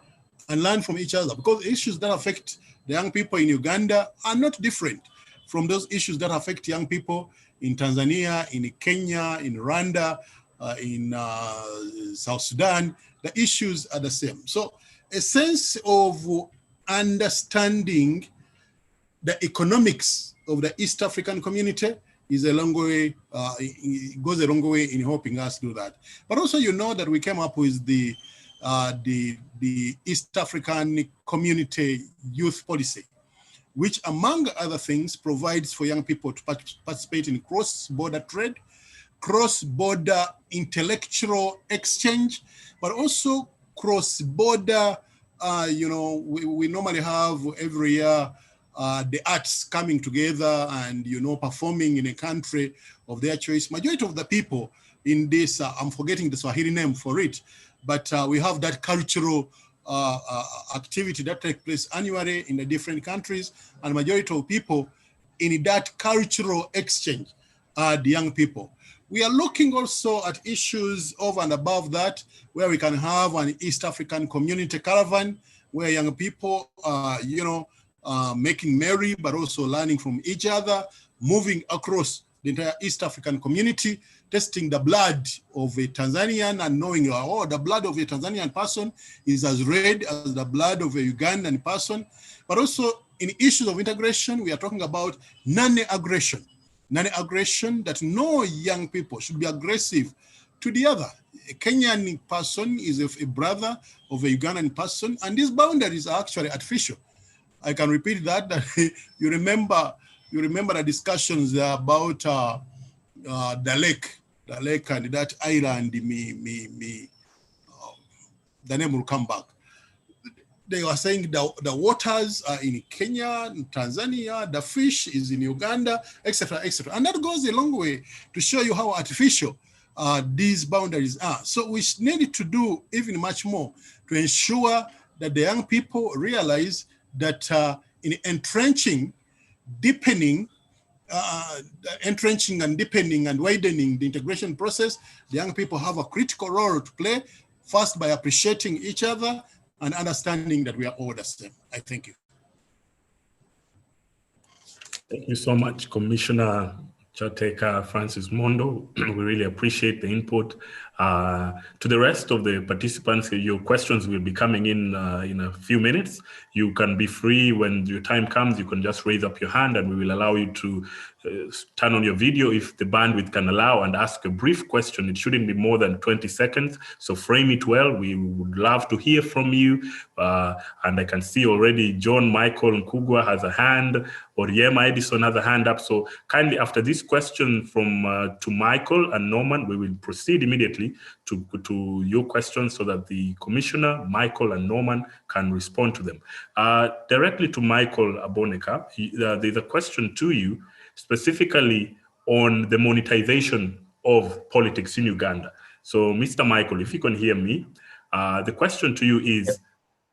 and learn from each other, because issues that affect the young people in Uganda are not different from those issues that affect young people in Tanzania, in Kenya, in Rwanda, in South Sudan, the issues are the same. So a sense of understanding the economics of the East African community is a long way, it goes a long way in helping us do that. But also, you know that we came up with the East African Community Youth Policy, which among other things provides for young people to participate in cross-border trade, cross-border intellectual exchange, but also cross-border, you know, we normally have every year the arts coming together and, you know, performing in a country of their choice. Majority of the people in this, I'm forgetting the Swahili name for it, but we have that cultural activity that takes place annually in the different countries, and majority of people in that cultural exchange are the young people. We are looking also at issues over and above that, where we can have an East African community caravan, where young people are, you know, making merry, but also learning from each other, moving across the entire East African community, testing the blood of a Tanzanian and knowing, oh, the blood of a Tanzanian person is as red as the blood of a Ugandan person. But also in issues of integration, we are talking about non-aggression. Non-aggression, that no young people should be aggressive to the other. A Kenyan person is a brother of a Ugandan person, and these boundaries are actually artificial. I can repeat that you remember the discussions about the lake and that island, the name will come back. They were saying the waters are in Kenya, in Tanzania, the fish is in Uganda, etc., etc. And that goes a long way to show you how artificial these boundaries are. So we need to do even much more to ensure that the young people realize that in entrenching and deepening and widening the integration process, the young people have a critical role to play, first by appreciating each other and understanding that we are all the same. I thank you. Thank you so much, Commissioner Chateka Francis Mondo. We really appreciate the input. To the rest of the participants, your questions will be coming in a few minutes. You can be free when your time comes. You can just raise up your hand and we will allow you to turn on your video if the bandwidth can allow and ask a brief question. It shouldn't be more than 20 seconds. So frame it well. We would love to hear from you. And I can see already John Michael Nkugwa has a hand, or Yema Edison has a hand up. So kindly, after this question from to Michael and Norman, we will proceed immediately to your questions so that the Commissioner, Michael and Norman can respond to them. Directly to Michael Aboneka, there's a question to you specifically on the monetization of politics in Uganda. So Mr. Michael, if you can hear me, the question to you is,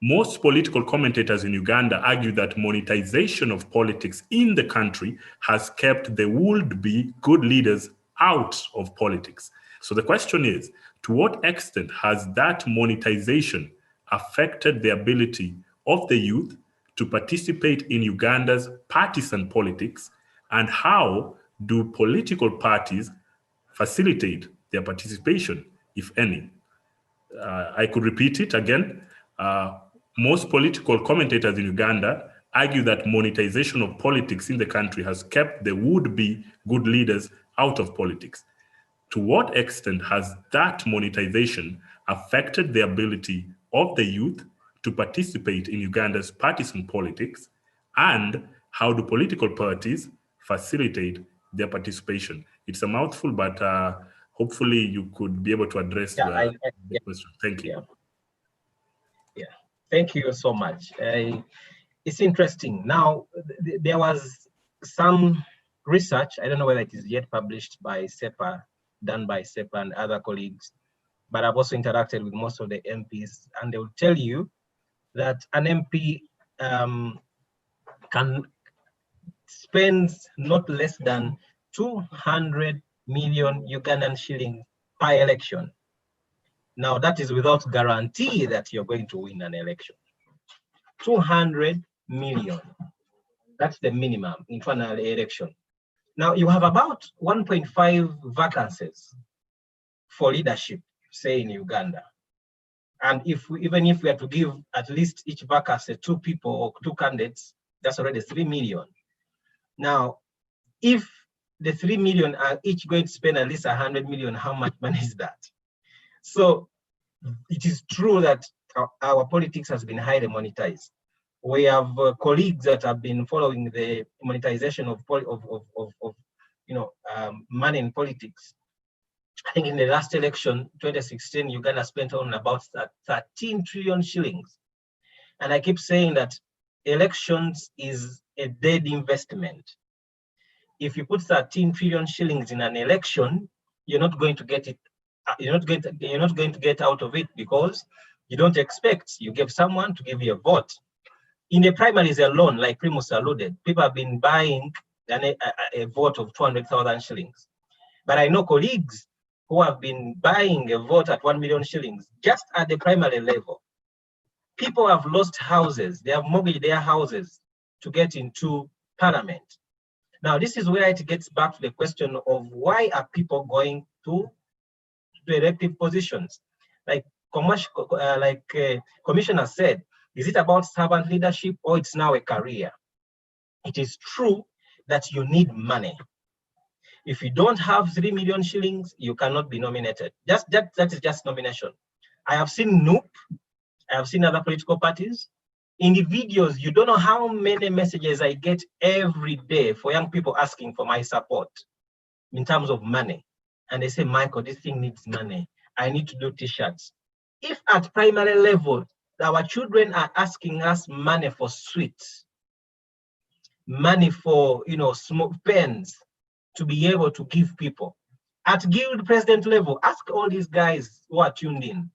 most political commentators in Uganda argue that monetization of politics in the country has kept the would-be good leaders out of politics. So the question is, to what extent has that monetization affected the ability of the youth to participate in Uganda's partisan politics, and how do political parties facilitate their participation, if any? I could repeat it again. Most political commentators in Uganda argue that monetization of politics in the country has kept the would-be good leaders out of politics. To what extent has that monetization affected the ability of the youth to participate in Uganda's partisan politics, and how do political parties facilitate their participation? It's a mouthful, but hopefully you could be able to address the question. Thank you. Yeah, thank you so much. It's interesting. Now, there was some research, I don't know whether it is yet published by SEPA, done by SEPA and other colleagues, but I've also interacted with most of the MPs, and they will tell you that an MP can spend not less than 200 million Ugandan shillings per election. Now, that is without guarantee that you're going to win an election. 200 million. That's the minimum in final election. Now, you have about 1.5 vacancies for leadership, say in Uganda. And even if we are to give at least each vacancy 2 people or 2 candidates, that's already 3 million. Now, if the 3 million are each going to spend at least 100 million, how much money is that? So it is true that our politics has been highly monetized. We have colleagues that have been following the monetization of money in politics. I think in the last election, 2016, Uganda spent on about 13 trillion shillings. And I keep saying that elections is a dead investment. If you put 13 trillion shillings in an election, you're not going to get it. You're not going to get out of it because you don't expect. You give someone to give you a vote. In the primaries alone, like Primus alluded, people have been buying a vote of 200,000 shillings. But I know colleagues who have been buying a vote at 1 million shillings just at the primary level. People have lost houses. They have mortgaged their houses to get into parliament. Now, this is where it gets back to the question of why are people going to elective positions? Like Commissioner said, is it about servant leadership or it's now a career? It is true that you need money. If you don't have 3 million shillings, you cannot be nominated. That is just nomination. I have seen NUP, I have seen other political parties. In the videos, you don't know how many messages I get every day for young people asking for my support in terms of money. And they say, Michael, this thing needs money. I need to do t-shirts. If at primary level, our children are asking us money for sweets, money for smoke pens to be able to give people. At guild president level, ask all these guys who are tuned in.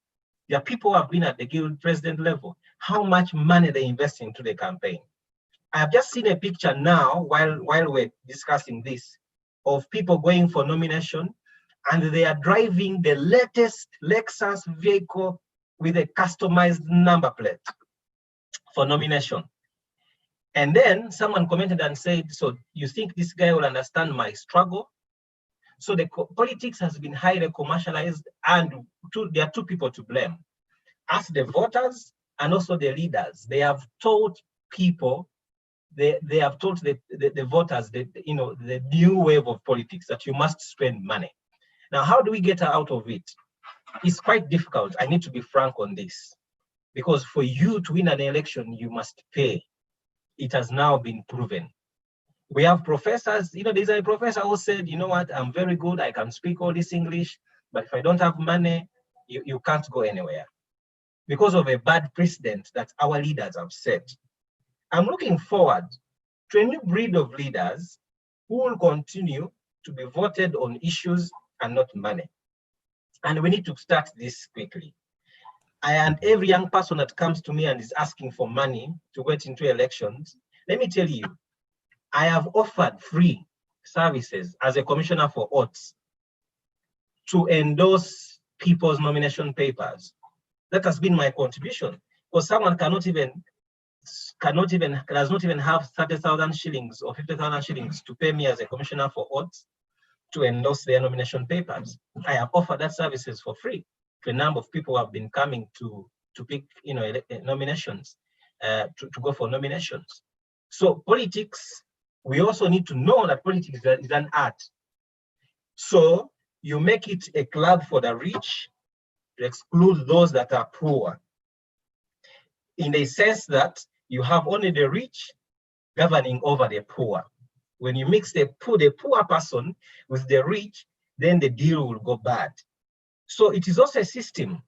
There are people who have been at the guild president level, how much money they invest into the campaign. I have just seen a picture now while we're discussing this of people going for nomination and they are driving the latest Lexus vehicle with a customized number plate for nomination. And then someone commented and said, so you think this guy will understand my struggle? So the politics has been highly commercialized, and there are 2 people to blame. Us, the voters, and also the leaders. They have taught people, they have taught the voters the new wave of politics that you must spend money. Now, how do we get out of it? It's quite difficult. I need to be frank on this, because for you to win an election, you must pay. It has now been proven. We have professors, there's a professor who said, you know what, I'm very good, I can speak all this English, but if I don't have money, you can't go anywhere. Because of a bad precedent that our leaders have set. I'm looking forward to a new breed of leaders who will continue to be voted on issues and not money. And we need to start this quickly. And every young person that comes to me and is asking for money to get into elections, let me tell you, I have offered free services as a commissioner for oaths to endorse people's nomination papers. That has been my contribution, because someone does not even have 30,000 shillings or 50,000 shillings to pay me as a commissioner for oaths to endorse their nomination papers. I have offered that services for free to a number of people who have been coming to pick nominations, to go for nominations. So politics, we also need to know that politics is an art. So you make it a club for the rich to exclude those that are poor, in the sense that you have only the rich governing over the poor. When you mix the poor person with the rich, then the deal will go bad. So it is also a system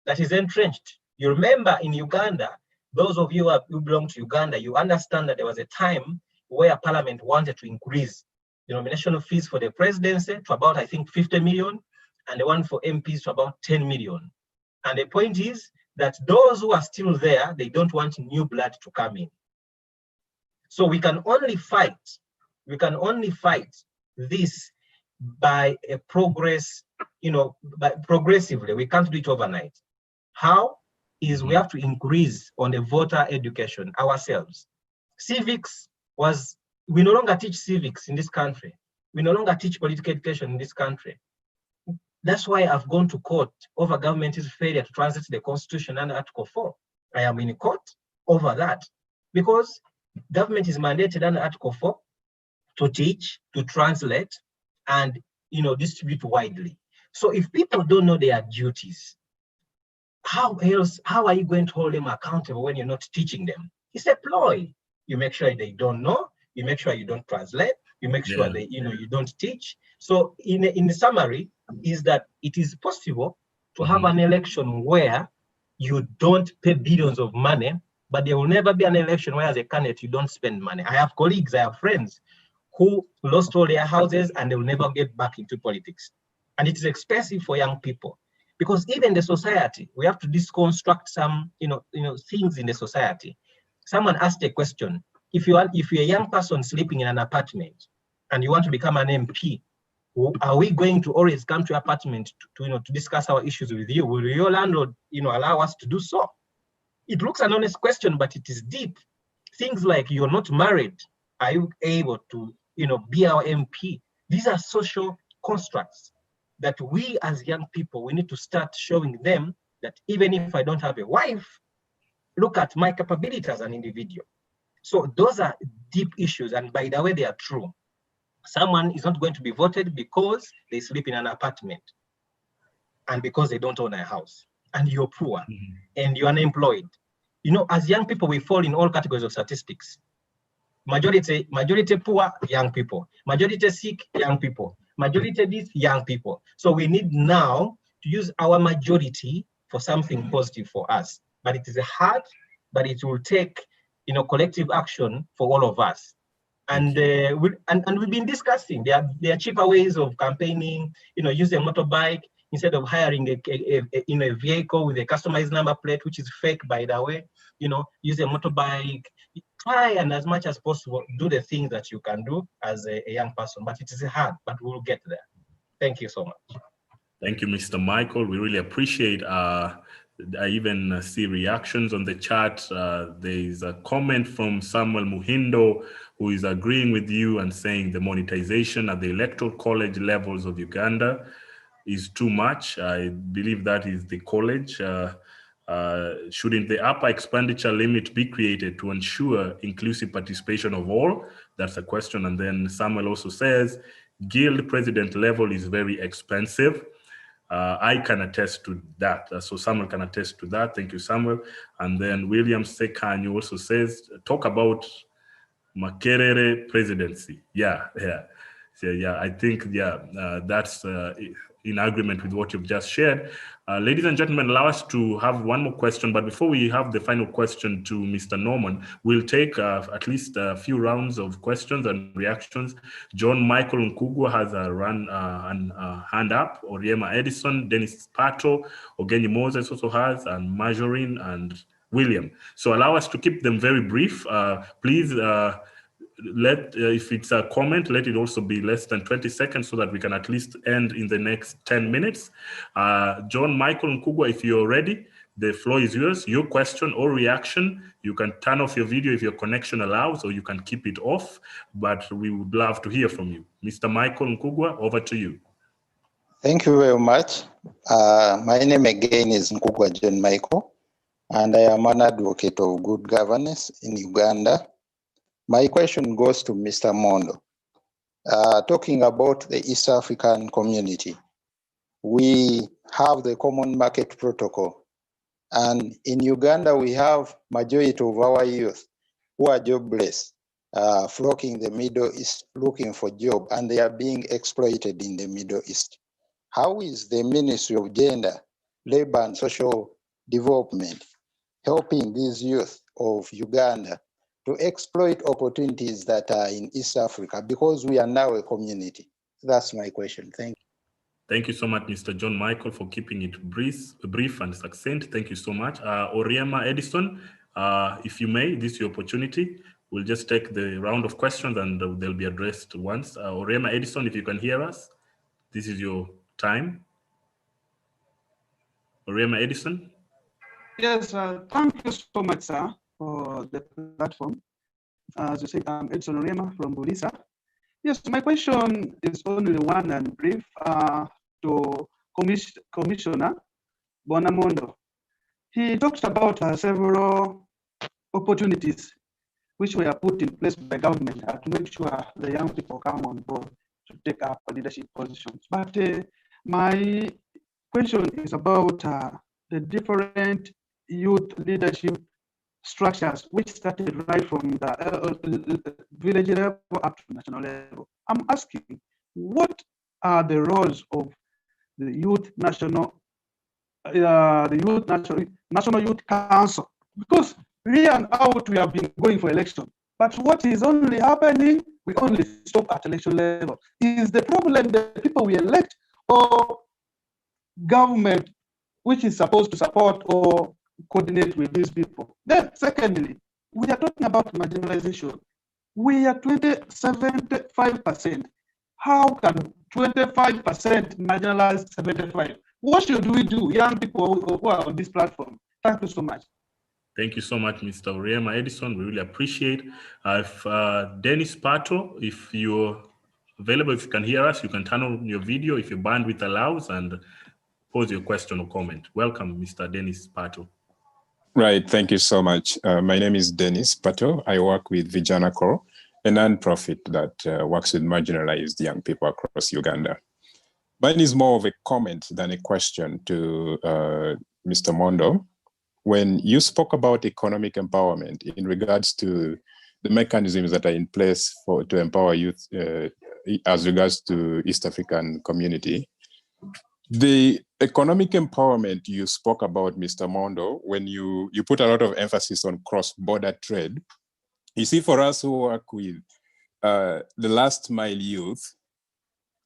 that is entrenched. You remember in Uganda, those of you who belong to Uganda, you understand that there was a time where Parliament wanted to increase the nomination fees for the presidency to about, I think, 50 million, and the one for MPs to about 10 million. And the point is that those who are still there, they don't want new blood to come in. So we can only fight this by a progress, progressively. We can't do it overnight. How is we have to increase on the voter education ourselves. Civics we no longer teach civics in this country. We no longer teach political education in this country. That's why I've gone to court over government's failure to translate the Constitution under Article 4. I am in court over that because government is mandated under Article 4 to teach, to translate, and distribute widely. So if people don't know their duties, how are you going to hold them accountable when you're not teaching them? It's a ploy. You make sure they don't know, you make sure you don't translate, you make sure they, you don't teach. So in the summary is that it is possible to have an election where you don't pay billions of money, but there will never be an election where as a candidate you don't spend money. I have colleagues, I have friends who lost all their houses and they will never get back into politics. And it is expensive for young people because even the society, we have to deconstruct some, things in the society. Someone asked a question: if you're a young person sleeping in an apartment and you want to become an MP, are we going to always come to your apartment to discuss our issues with you? Will your landlord, allow us to do so? It looks an honest question, but it is deep. Things like you're not married, are you able to, be our MP? These are social constructs that we as young people, we need to start showing them that even if I don't have a wife, look at my capability as an individual. So those are deep issues, and by the way, they are true. Someone is not going to be voted because they sleep in an apartment and because they don't own a house, and you're poor and you're unemployed. As young people, we fall in all categories of statistics. Majority poor, young people. Majority sick, young people. Majority this, young people. So we need now to use our majority for something positive for us. But it is hard, but it will take, collective action for all of us. And we've been discussing. There are cheaper ways of campaigning. Use a motorbike instead of hiring a vehicle with a customized number plate, which is fake, by the way. Use a motorbike. Try and as much as possible do the things that you can do as a young person. But it is hard, but we'll get there. Thank you so much. Thank you, Mr. Michael. We really appreciate. I even see reactions on the chat. There is a comment from Samuel Muhindo, who is agreeing with you and saying the monetization at the electoral college levels of Uganda is too much. I believe that is the college. Shouldn't the upper expenditure limit be created to ensure inclusive participation of all? That's a question. And then Samuel also says, guild president level is very expensive. I can attest to that. So Samuel can attest to that. Thank you, Samuel. And then William Sekanyu also says, talk about Makerere presidency. Yeah. So, I think, that's in agreement with what you've just shared. Ladies and gentlemen, allow us to have one more question. But before we have the final question to Mr. Norman, we'll take at least a few rounds of questions and reactions. John Michael Nkugwa has a hand up. Oriema Edison, Dennis Pato, Ogeni Moses also has, and Marjorie and William. So allow us to keep them very brief. Please, if it's a comment, let it also be less than 20 seconds so that we can at least end in the next 10 minutes. John Michael Nkugwa, if you're ready, the floor is yours. Your question or reaction, you can turn off your video if your connection allows, or you can keep it off, but we would love to hear from you. Mr. Michael Nkugwa, over to you. Thank you very much. My name again is Nkugwa John Michael, and I am an advocate of good governance in Uganda. My question goes to Mr. Mondo. Talking about the East African community, we have the Common Market Protocol. And in Uganda, we have majority of our youth who are jobless, flocking the Middle East looking for job, and they are being exploited in the Middle East. How is the Ministry of Gender, Labor and Social Development helping these youth of Uganda to exploit opportunities that are in East Africa, because we are now a community? That's my question. Thank you. Thank you so much, Mr. John Michael, for keeping it brief and succinct. Thank you so much. Oriema Edison, if you may, this is your opportunity. We'll just take the round of questions and they'll be addressed once. Oriema Edison, if you can hear us, this is your time. Oriema Edison? Yes, thank you so much, sir, for the platform. As you said, I'm Edson Oriema from Bulisa. Yes, my question is only one and brief to Commissioner Bonamondo. He talked about several opportunities which were put in place by government to make sure the young people come on board to take up leadership positions. But my question is about the different youth leadership structures which started right from the village level up to national level. I'm asking, what are the roles of the youth national youth council? Because we and out we have been going for election, but what is only happening, we only stop at election level. Is the problem the people we elect or government which is supposed to support or coordinate with these people? Then secondly, we are talking about marginalization. We are 75%. How can 25% marginalize 75? What should we do, young people who are on this platform? Thank you so much. Thank you so much, Mr. Uriema Edison. We really appreciate. If Dennis Pato, if you're available, if you can hear us, you can turn on your video if your bandwidth allows and pose your question or comment. Welcome, Mr. Dennis Pato. Right, thank you so much. My name is Dennis Pato. I work with Vijana Core, a non-profit that works with marginalized young people across Uganda. Mine is more of a comment than a question to Mr. Mondo. When you spoke about economic empowerment in regards to the mechanisms that are in place to empower youth as regards to East African community, the economic empowerment you spoke about, Mr. Mondo, when you put a lot of emphasis on cross-border trade, you see, for us who work with the last mile youth,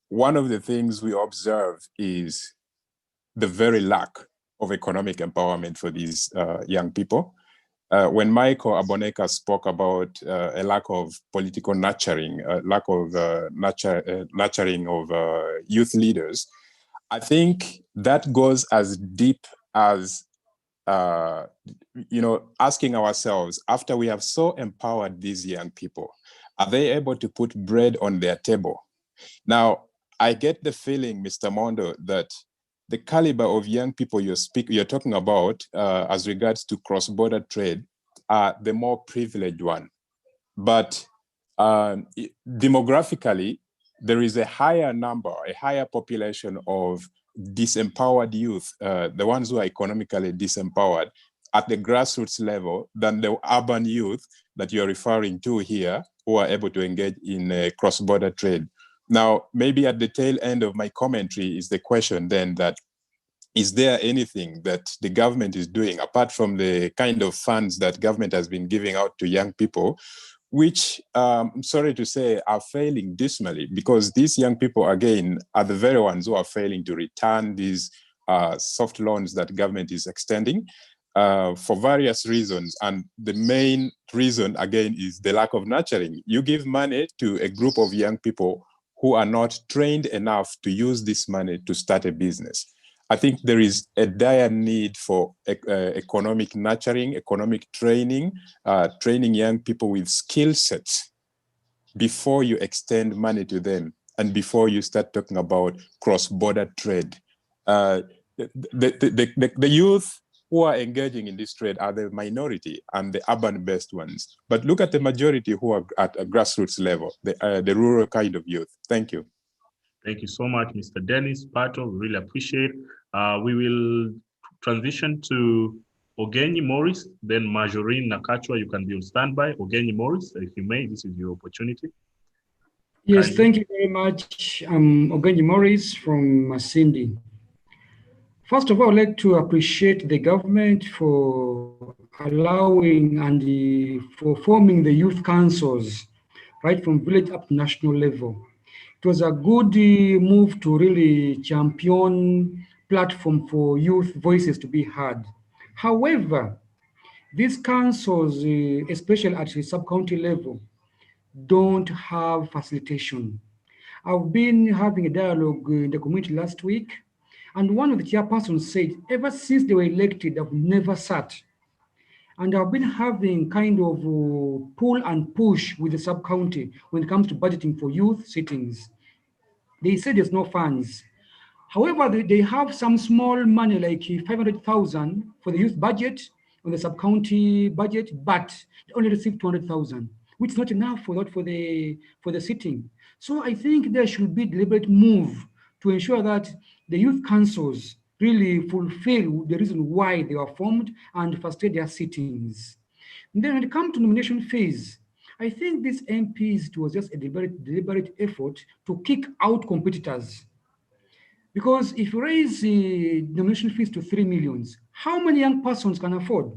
one of the things we observe is the very lack of economic empowerment for these young people. When Michael Aboneka spoke about a lack of political nurturing, lack of nurturing of youth leaders, I think that goes as deep as asking ourselves, after we have so empowered these young people, are they able to put bread on their table? Now, I get the feeling, Mr. Mondo, that the caliber of young people you're talking about as regards to cross-border trade are the more privileged one. But demographically, there is a higher number, a higher population of disempowered youth, the ones who are economically disempowered at the grassroots level than the urban youth that you're referring to here who are able to engage in cross-border trade. Now, maybe at the tail end of my commentary is the question then that, is there anything that the government is doing apart from the kind of funds that government has been giving out to young people, which I'm sorry to say are failing dismally, because these young people, again, are the very ones who are failing to return these soft loans that government is extending for various reasons. And the main reason, again, is the lack of nurturing. You give money to a group of young people who are not trained enough to use this money to start a business. I think there is a dire need for economic nurturing, economic training, training young people with skill sets before you extend money to them and before you start talking about cross-border trade. The youth who are engaging in this trade are the minority and the urban-based ones. But look at the majority who are at a grassroots level, the rural kind of youth. Thank you. Thank you so much, Mr. Dennis Pato. We really appreciate. We will transition to Ogenyi Morris, then Majorine Nakachwa. You can be on standby. Ogenyi Morris, if you may, this is your opportunity. Yes, thank you very much. I'm Ogenyi Morris from Masindi. First of all, I'd like to appreciate the government for allowing and for forming the youth councils, right from village up to national level. It was a good move to really champion platform for youth voices to be heard. However, these councils, especially at the sub-county level, don't have facilitation. I've been having a dialogue in the community last week, and one of the chairpersons said, ever since they were elected, they've never sat. And I've been having kind of pull and push with the sub-county when it comes to budgeting for youth sittings. They say there's no funds. However, they have some small money like 500,000 for the youth budget on the sub-county budget, but they only receive 200,000, which is not enough for that for the sitting. So I think there should be deliberate move to ensure that the youth councils really fulfill the reason why they were formed and facilitate their sittings. And then when it comes to nomination phase, I think this MPs, it was just a deliberate effort to kick out competitors. Because if you raise the nomination fees to 3 million, how many young persons can afford?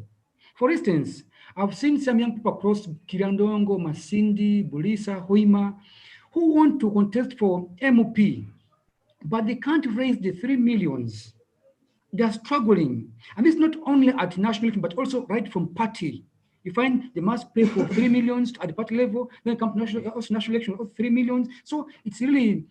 For instance, I've seen some young people across Kirandongo, Masindi, Bulisa, Hoima, who want to contest for MOP, but they can't raise the 3 millions. They are struggling. And this not only at national election, but also right from party. You find they must pay for 3 millions at the party level, then come to national election of 3 millions. So it's really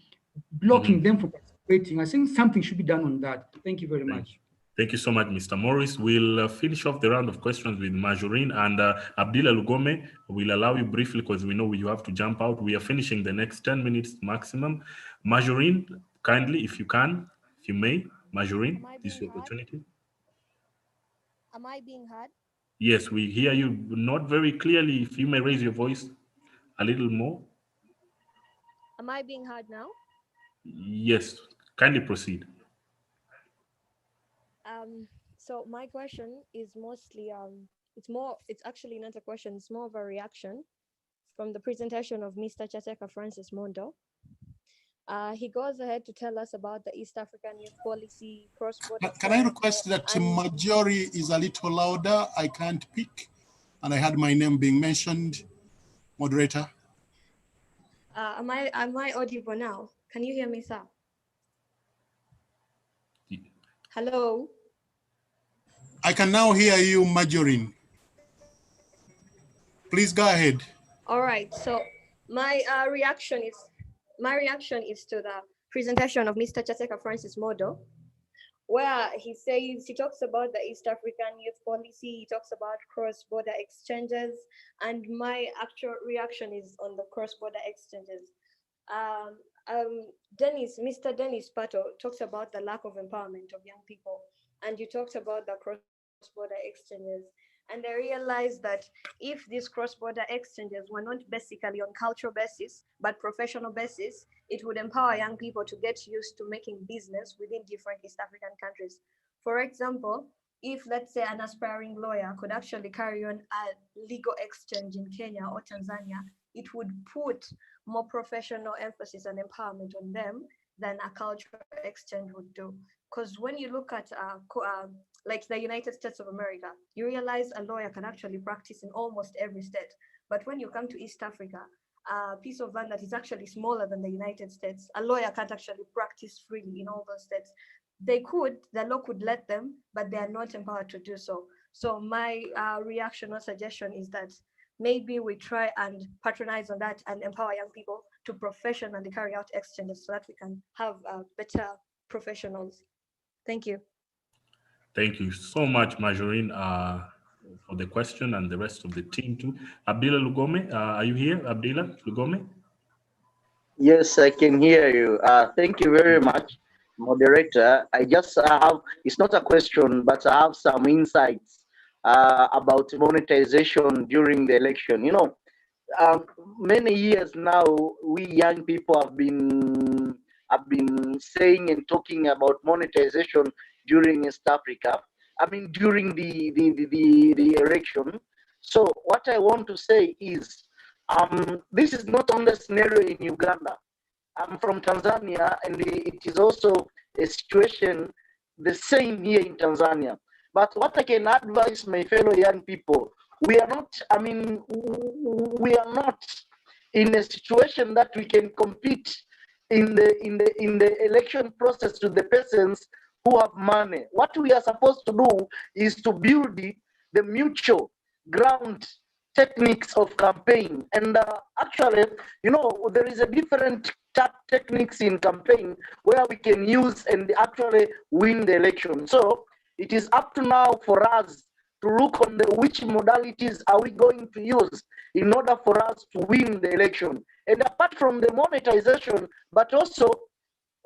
blocking them from participating. I think something should be done on that. Thank you very much. Thank you so much, Mr. Morris. We'll finish off the round of questions with Majorine, and Abdillah Lugome will allow you briefly because we know you have to jump out. We are finishing the next 10 minutes maximum. Majorine, kindly, if you can, if you may, Majorine, this is your opportunity. Am I being heard? Yes, we hear you not very clearly. If you may raise your voice a little more. Am I being heard now? Yes, kindly proceed. So my question is mostly, it's actually not a question, it's more of a reaction from the presentation of Mr. Chateka Francis Mondo. He goes ahead to tell us about the East African Youth Policy cross-border. Can I request that Majori is a little louder? I can't pick, and I had my name being mentioned. Moderator. Am I audible now? Can you hear me, sir? Hello? I can now hear you, Majorine. Please go ahead. All right, so my reaction is to the presentation of Mr. Chateka Francis Modo, where he talks about the East African Youth Policy, he talks about cross-border exchanges, and my actual reaction is on the cross-border exchanges. Mr. Dennis Pato talks about the lack of empowerment of young people, and you talked about the cross-border exchanges. And I realized that if these cross-border exchanges were not basically on cultural basis, but professional basis, it would empower young people to get used to making business within different East African countries. For example, if let's say an aspiring lawyer could actually carry on a legal exchange in Kenya or Tanzania, it would put more professional emphasis and empowerment on them than a cultural exchange would do. Because when you look at like the United States of America, you realize a lawyer can actually practice in almost every state. But when you come to East Africa, a piece of land that is actually smaller than the United States, a lawyer can't actually practice freely in all those states. They could, the law could let them, but they are not empowered to do so. So my reaction or suggestion is that maybe we try and patronize on that and empower young people to professionally carry out exchanges so that we can have better professionals. Thank you. Thank you so much, Majorine, for the question, and the rest of the team too. Abdillah Lugome, are you here, Abdillah Lugome? Yes, I can hear you. Thank you very much, moderator. I just have, it's not a question, but I have some insights about monetization during the election. You know, many years now, we young people have been saying and talking about monetization during East Africa. I mean, during the election. So what I want to say is, this is not only a scenario in Uganda. I'm from Tanzania, and it is also a situation the same here in Tanzania. But what I can advise my fellow young people, we are not, I mean, we are not in a situation that we can compete in the election process to the persons who have money. What we are supposed to do is to build the mutual ground techniques of campaign. And actually, you know, there is a different techniques in campaign where we can use and actually win the election. So it is up to now for us to look on which modalities are we going to use in order for us to win the election. And apart from the monetization, but also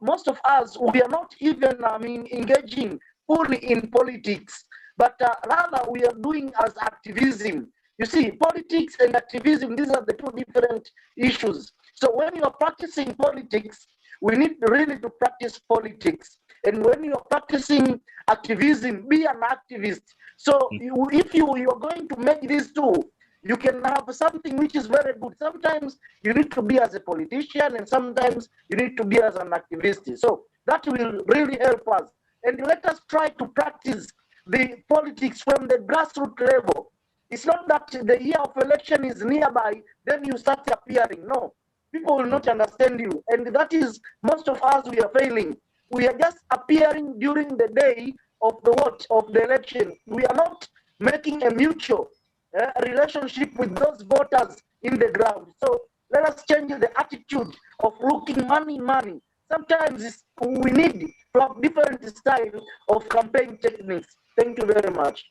most of us, we are not even, engaging fully in politics, but rather we are doing as activism. You see, politics and activism, these are the two different issues. So when you are practicing politics, we need really to practice politics. And when you are practicing activism, be an activist. So if you are going to make these two, you can have something which is very good. Sometimes you need to be as a politician, and sometimes you need to be as an activist. So that will really help us. And let us try to practice the politics from the grassroots level. It's not that the year of election is nearby, then you start appearing. No, people will not understand you. And that is, most of us, we are failing. We are just appearing during the day of the election. We are not making a mutual relationship with those voters in the ground. So let us change the attitude of looking money. Sometimes we need to have different style of campaign techniques. Thank you very much.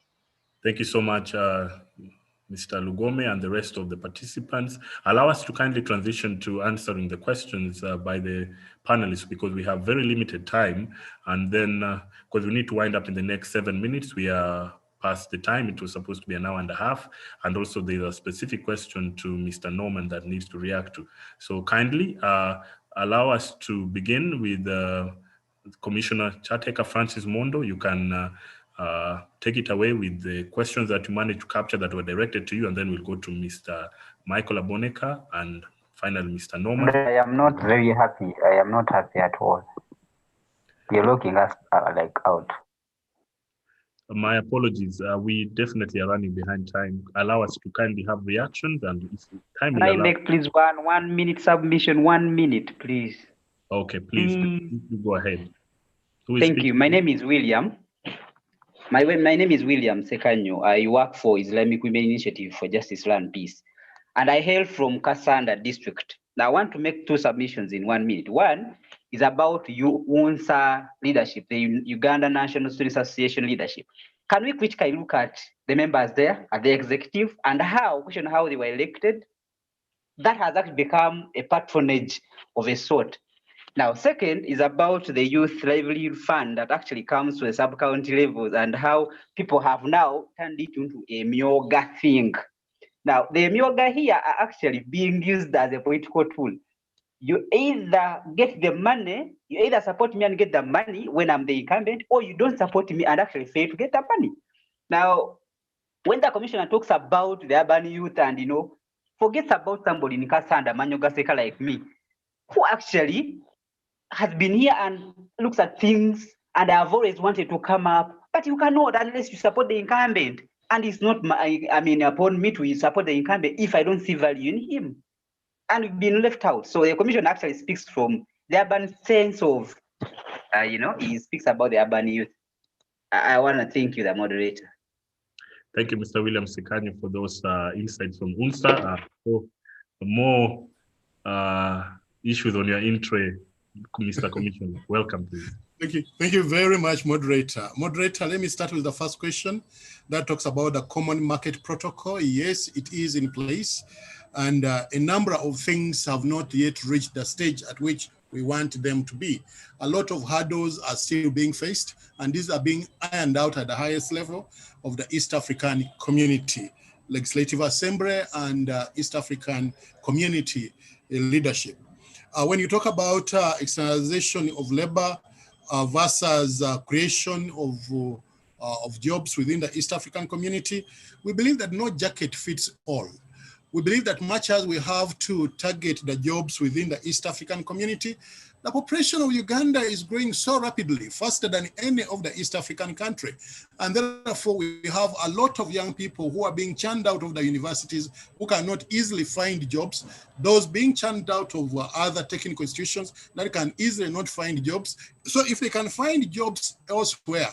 Thank you so much, Mr. Lugome and the rest of the participants. Allow us to kindly transition to answering the questions by the panelists, because we have very limited time. And then, because we need to wind up in the next 7 minutes, we are past the time. It was supposed to be an hour and a half. And also there's a specific question to Mr. Norman that needs to react to. So kindly allow us to begin with Commissioner Chateka Francis Mondo. You can take it away with the questions that you managed to capture that were directed to you, and then we'll go to Mr. Michael Aboneka and finally Mr. Norman. I am not very happy. I am not happy at all. You're looking us like out. My apologies. We definitely are running behind time. Allow us to kindly have reactions, and if time will Can I allow. make please 1 minute submission? 1 minute, please. Okay, please you go ahead. Thank you. My name is William. My name is William Sekanyo. I work for Islamic Women Initiative for Justice, Law and Peace. And I hail from Kasanda district. Now I want to make 2 submissions in 1 minute. One is about UNSA leadership, the Uganda National Students Association leadership. Can we quickly look at the members there at the executive and question how they were elected? That has actually become a patronage of a sort. Now, second is about the youth livelihood fund that actually comes to the sub-county levels and how people have now turned it into a myoga thing. Now, the myoga here are actually being used as a political tool. You either get the money, you either support me and get the money when I'm the incumbent, or you don't support me and actually fail to get the money. Now, when the commissioner talks about the urban youth and, forgets about somebody in Kasanda, Manyoga Seka like me, who actually has been here and looks at things, and I've always wanted to come up, but you cannot unless you support the incumbent. And it's not upon me to support the incumbent if I don't see value in him. And we've been left out. So the commission actually speaks from the urban sense of, he speaks about the urban youth. I want to thank you, the moderator. Thank you, Mr. William Sekanyo, for those insights from UNSA. So more issues on your entry, Mr. Commissioner. Welcome, please. Thank you very much, moderator. Moderator, let me start with the first question that talks about the common market protocol. Yes, it is in place. And a number of things have not yet reached the stage at which we want them to be. A lot of hurdles are still being faced, and these are being ironed out at the highest level of the East African Community Legislative Assembly and East African Community leadership. When you talk about externalization of labor versus creation of jobs within the East African community, we believe that no jacket fits all. We believe that much as we have to target the jobs within the East African community, the population of Uganda is growing so rapidly, faster than any of the East African country. And therefore, we have a lot of young people who are being churned out of the universities who cannot easily find jobs, those being churned out of other technical institutions that can easily not find jobs. So if they can find jobs elsewhere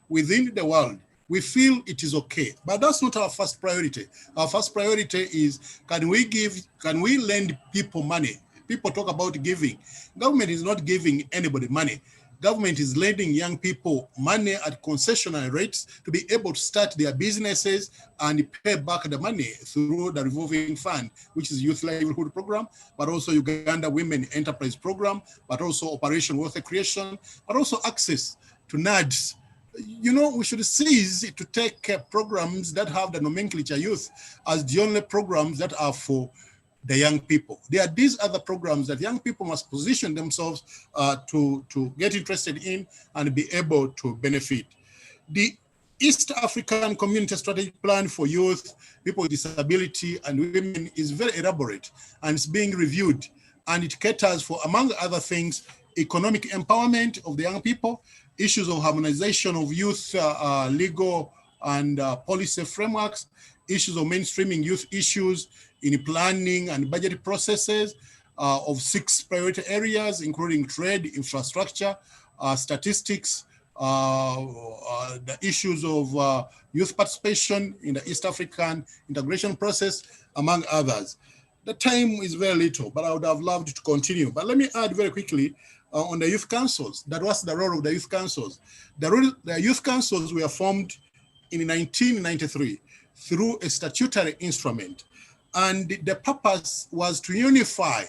within the world, we feel it is okay, but that's not our first priority. Our first priority is, can we lend people money? People talk about giving. Government is not giving anybody money. government is lending young people money at concessional rates to be able to start their businesses and pay back the money through the revolving fund, which is Youth Livelihood Program, but also Uganda Women Enterprise Program, but also Operation Wealth Creation, but also access to NADS. You know, we should cease to take programs that have the nomenclature youth as the only programs that are for the young people. There are these other programs that young people must position themselves to get interested in and be able to benefit. The East African Community Strategic Plan for Youth, People with Disability, and Women is very elaborate and it's being reviewed. And it caters for, among other things, economic empowerment of the young people, issues of harmonization of youth legal and policy frameworks, issues of mainstreaming youth issues in planning and budget processes of 6 priority areas, including trade, infrastructure, statistics, the issues of youth participation in the East African integration process, among others. The time is very little, but I would have loved to continue. But let me add very quickly on the youth councils. That was the role of the youth councils. The youth councils were formed in 1993 through a statutory instrument. And the purpose was to unify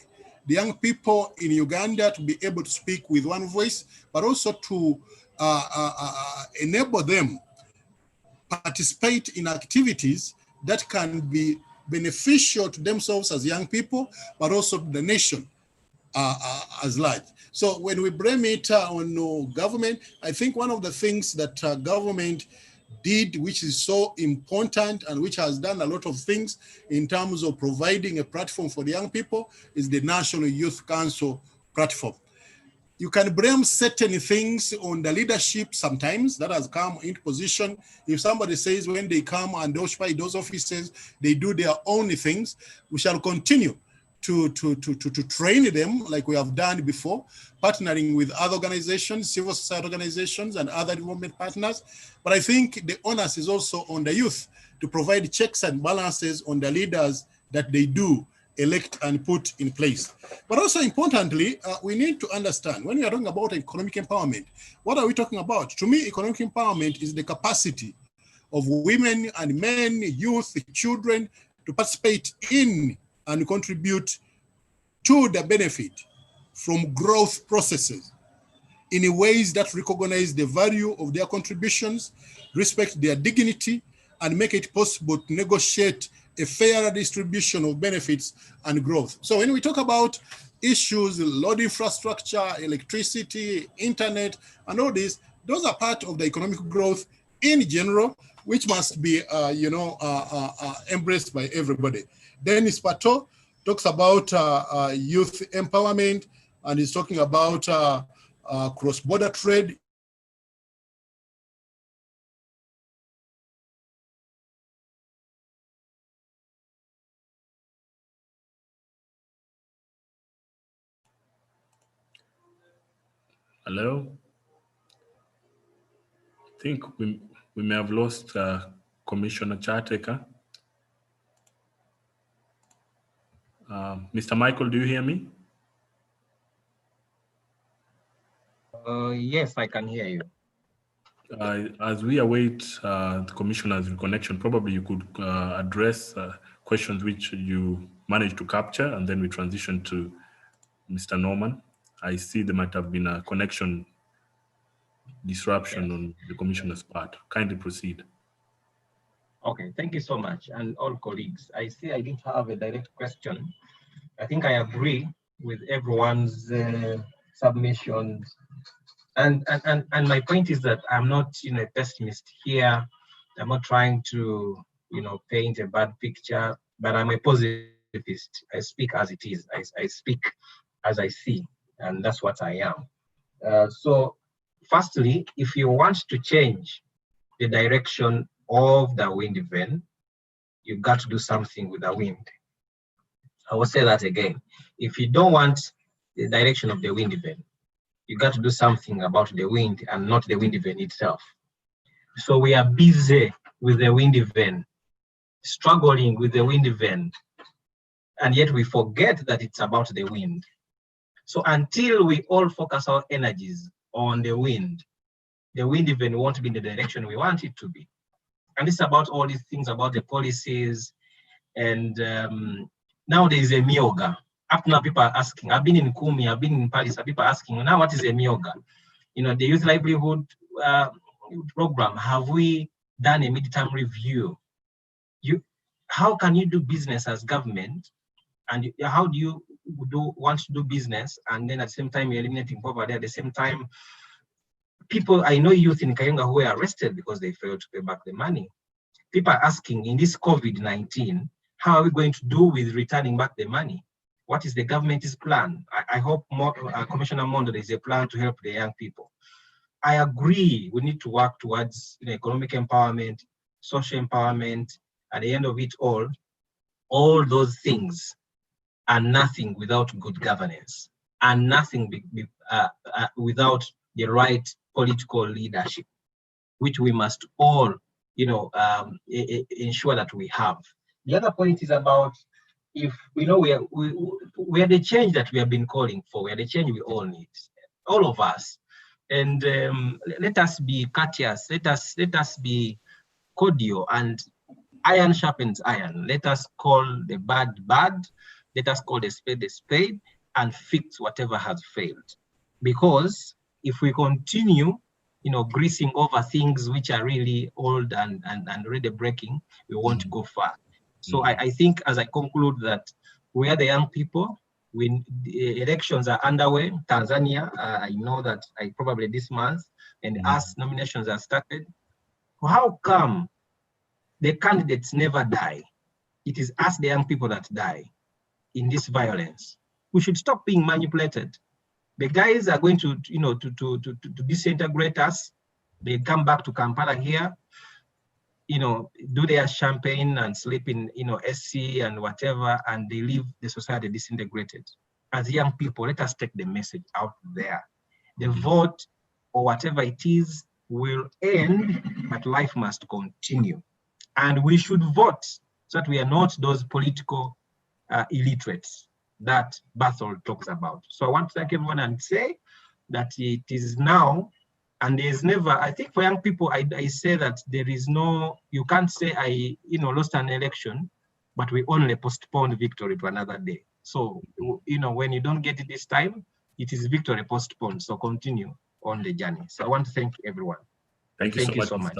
the young people in Uganda to be able to speak with one voice, but also to enable them participate in activities that can be beneficial to themselves as young people, but also to the nation as large. So when we blame it on government, I think one of the things that government did, which is so important and which has done a lot of things in terms of providing a platform for the young people, is the National Youth Council platform. You can blame certain things on the leadership sometimes that has come into position. If somebody says when they come and occupy those offices, they do their own things, we shall continue to train them like we have done before, partnering with other organizations, civil society organizations and other development partners. But I think the onus is also on the youth to provide checks and balances on the leaders that they do elect and put in place. But also importantly, we need to understand when we are talking about economic empowerment, what are we talking about? To me, economic empowerment is the capacity of women and men, youth, children to participate in and contribute to the benefit from growth processes in ways that recognize the value of their contributions, respect their dignity, and make it possible to negotiate a fairer distribution of benefits and growth. So when we talk about issues, load infrastructure, electricity, internet, and all this, those are part of the economic growth in general, which must be embraced by everybody. Dennis Pato talks about youth empowerment, and he's talking about cross-border trade. Hello? I think we may have lost Commissioner Charteka. Mr. Michael, do you hear me? Yes, I can hear you. As we await the Commissioner's reconnection, probably you could address questions which you managed to capture, and then we transition to Mr. Norman. I see there might have been a connection disruption on the Commissioner's part. Kindly proceed. Okay, thank you so much. And all colleagues, I see I didn't have a direct question. I think I agree with everyone's submissions. And my point is that I'm not a pessimist here. I'm not trying to paint a bad picture, but I'm a positivist. I speak as it is. I speak as I see, and that's what I am. So firstly, if you want to change the direction of the wind vane, you've got to do something with the wind. I will say that again. If you don't want the direction of the wind vane, you got to do something about the wind and not the wind vane itself. So we are busy with the wind vane, struggling with the wind vane, and yet we forget that it's about the wind. So until we all focus our energies on the wind. The wind even won't be in the direction we want it to be. And it's about all these things about the policies. And now there is a mioga. Up now people are asking, I've been in Kumi, I've been in Paris, people are asking, now what is a mioga? You know, the youth livelihood program, have we done a midterm review? How can you do business as government? And how do you want to do business? And then at the same time, you're eliminating poverty. At the same time, people, I know youth in Kayunga who were arrested because they failed to pay back the money. People are asking in this COVID-19, how are we going to do with returning back the money? What is the government's plan? I hope Commissioner Mondo, there is a plan to help the young people. I agree, we need to work towards economic empowerment, social empowerment. At the end of it all those things are nothing without good governance, and nothing without the right political leadership, which we must all, ensure that we have. The other point is about if we know we are the change that we have been calling for. We are the change we all need, all of us. And let us be courteous. Let us be cordial, and iron sharpens iron. Let us call the bad bad. Let us call the spade, and fix whatever has failed. Because if we continue, greasing over things which are really old and already breaking, we won't go far. So I think, as I conclude, that we are the young people. The elections are underway. Tanzania, I know that probably this month, and us nominations are started. How come the candidates never die? It is us, the young people, that die in this violence. We should stop being manipulated. The guys are going to disintegrate us. They come back to Kampala here, do their champagne and sleep in, SC and whatever, and they leave the society disintegrated. As young people, let us take the message out there. The vote, or whatever it is, will end, but life must continue. And we should vote so that we are not those political illiterates that Berthold talks about. So I want to thank everyone and say that it is now, and there's never, I think for young people, I say that there is no, you can't say I lost an election, but we only postpone victory to another day. So, when you don't get it this time, it is victory postponed. So continue on the journey. So I want to thank everyone. Thank you so much.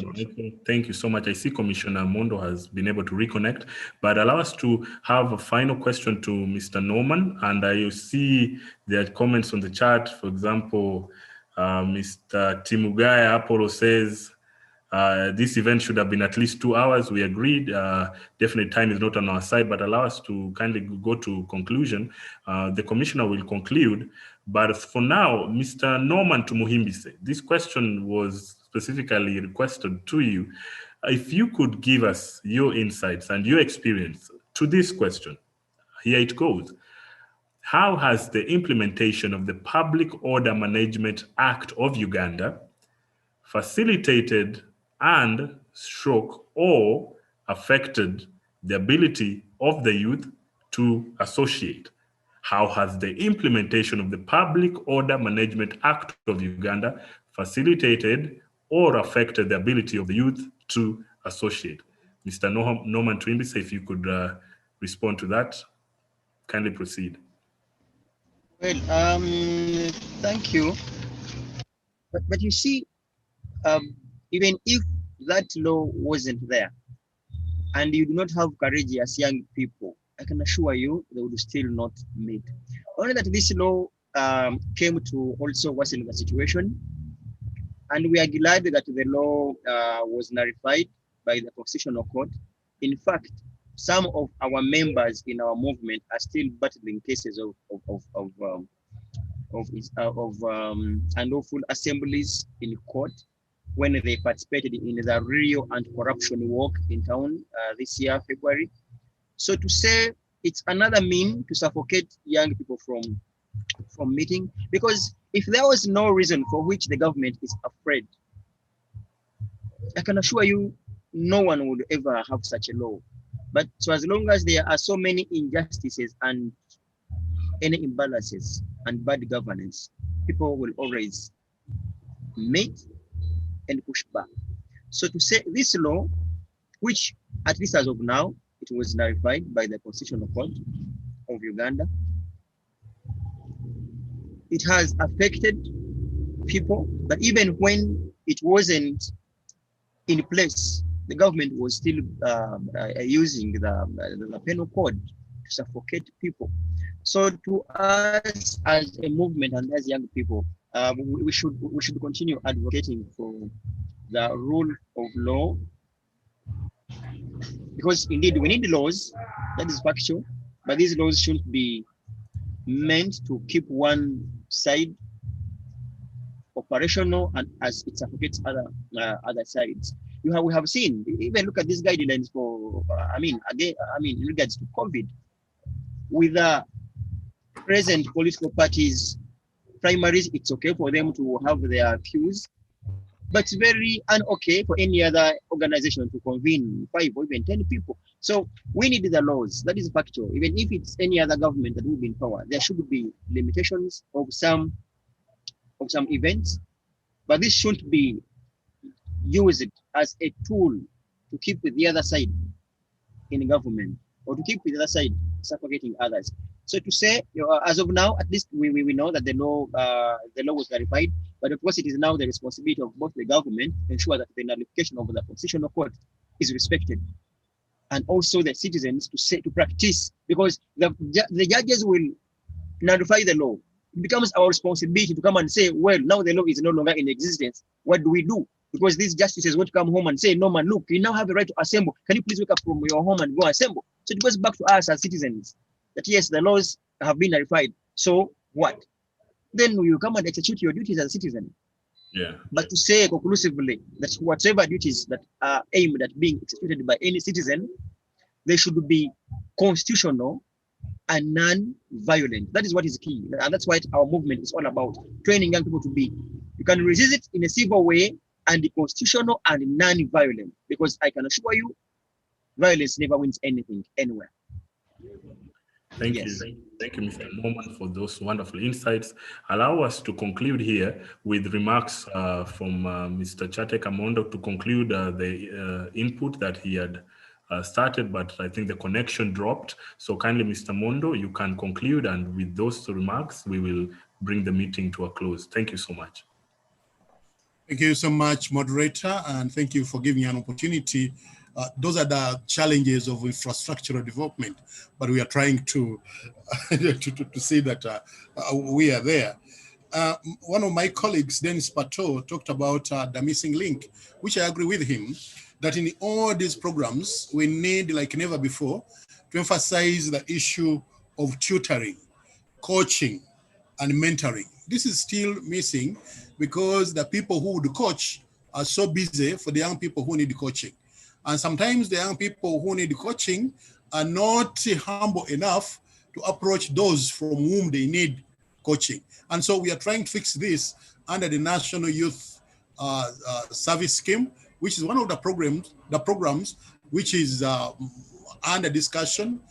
Thank you so much. I see Commissioner Mondo has been able to reconnect, but allow us to have a final question to Mr. Norman. And I see there are comments on the chat. For example, Mr. Timugaya Apollo says, this event should have been at least 2 hours. We agreed. Definitely time is not on our side, but allow us to kindly go to conclusion. The commissioner will conclude. But for now, Mr. Norman Tumuhimbise, this question was specifically requested to you. If you could give us your insights and your experience to this question, here it goes. How has the implementation of the Public Order Management Act of Uganda facilitated and or affected the ability of the youth to associate? How has the implementation of the Public Order Management Act of Uganda facilitated or affected the ability of the youth to associate? Mr. Norman Twimbisa, if you could respond to that, kindly proceed. Well, thank you. But you see, even if that law wasn't there, and you do not have courageous young people, I can assure you they would still not meet. Only that this law came to also worsen the situation, and we are glad that the law was nullified by the Constitutional Court. In fact, some of our members in our movement are still battling cases of unlawful assemblies in court when they participated in the real anti-corruption walk in town this year, February. So to say it's another mean to suffocate young people from meeting, because if there was no reason for which the government is afraid, I can assure you no one would ever have such a law. But so as long as there are so many injustices and any imbalances and bad governance, people will always meet and push back. So to say this law, which at least as of now, it was nullified by the Constitutional Court of Uganda, it has affected people, but even when it wasn't in place, the government was still using the penal code to suffocate people. So to us as a movement and as young people, we should continue advocating for the rule of law, because indeed we need laws, that is factual, but these laws shouldn't be meant to keep one side operational and as it suffocates other sides. We have seen, even look at these guidelines for in regards to COVID, with the present political parties primaries, it's okay for them to have their views, but it's very un-okay for any other organization to convene 5 or even 10 people. So we need the laws, that is factual. Even if it's any other government that will be in power, there should be limitations of some events, but this shouldn't be used as a tool to keep the other side in government or to keep the other side suffocating others. So to say, as of now, at least we know that the law was clarified, but of course it is now the responsibility of both the government to ensure that the nullification of the Constitutional Court is respected, and also the citizens to practice, because the judges will nullify the law. It becomes our responsibility to come and say, well, now the law is no longer in existence. What do we do? Because these justices won't come home and say, no man, look, you now have the right to assemble. Can you please wake up from your home and go assemble? So it goes back to us as citizens that yes, the laws have been nullified. So what? Then you come and execute your duties as a citizen. Yeah. But to say conclusively that whatever duties that are aimed at being executed by any citizen, they should be constitutional and non-violent. That is what is key. And that's what our movement is all about, training young people to be. You can resist it in a civil way and the constitutional and non-violent, because I can assure you, violence never wins anything anywhere. Thank you. Thank you, Mr. Norman, for those wonderful insights. Allow us to conclude here with remarks from Mr. Chate Kamondo to conclude the input that he had started, but I think the connection dropped. So kindly, Mr. Mondo, you can conclude, and with those remarks, we will bring the meeting to a close. Thank you so much. Thank you so much, moderator, and thank you for giving me an opportunity. Those are the challenges of infrastructural development, but we are trying to to see that we are there. One of my colleagues, Dennis Pato, talked about the missing link, which I agree with him, that in all these programs, we need, like never before, to emphasize the issue of tutoring, coaching, and mentoring. This is still missing because the people who would coach are so busy for the young people who need coaching. And sometimes the young people who need coaching are not humble enough to approach those from whom they need coaching. And so we are trying to fix this under the National Youth Service Scheme, which is one of the programs which is under discussion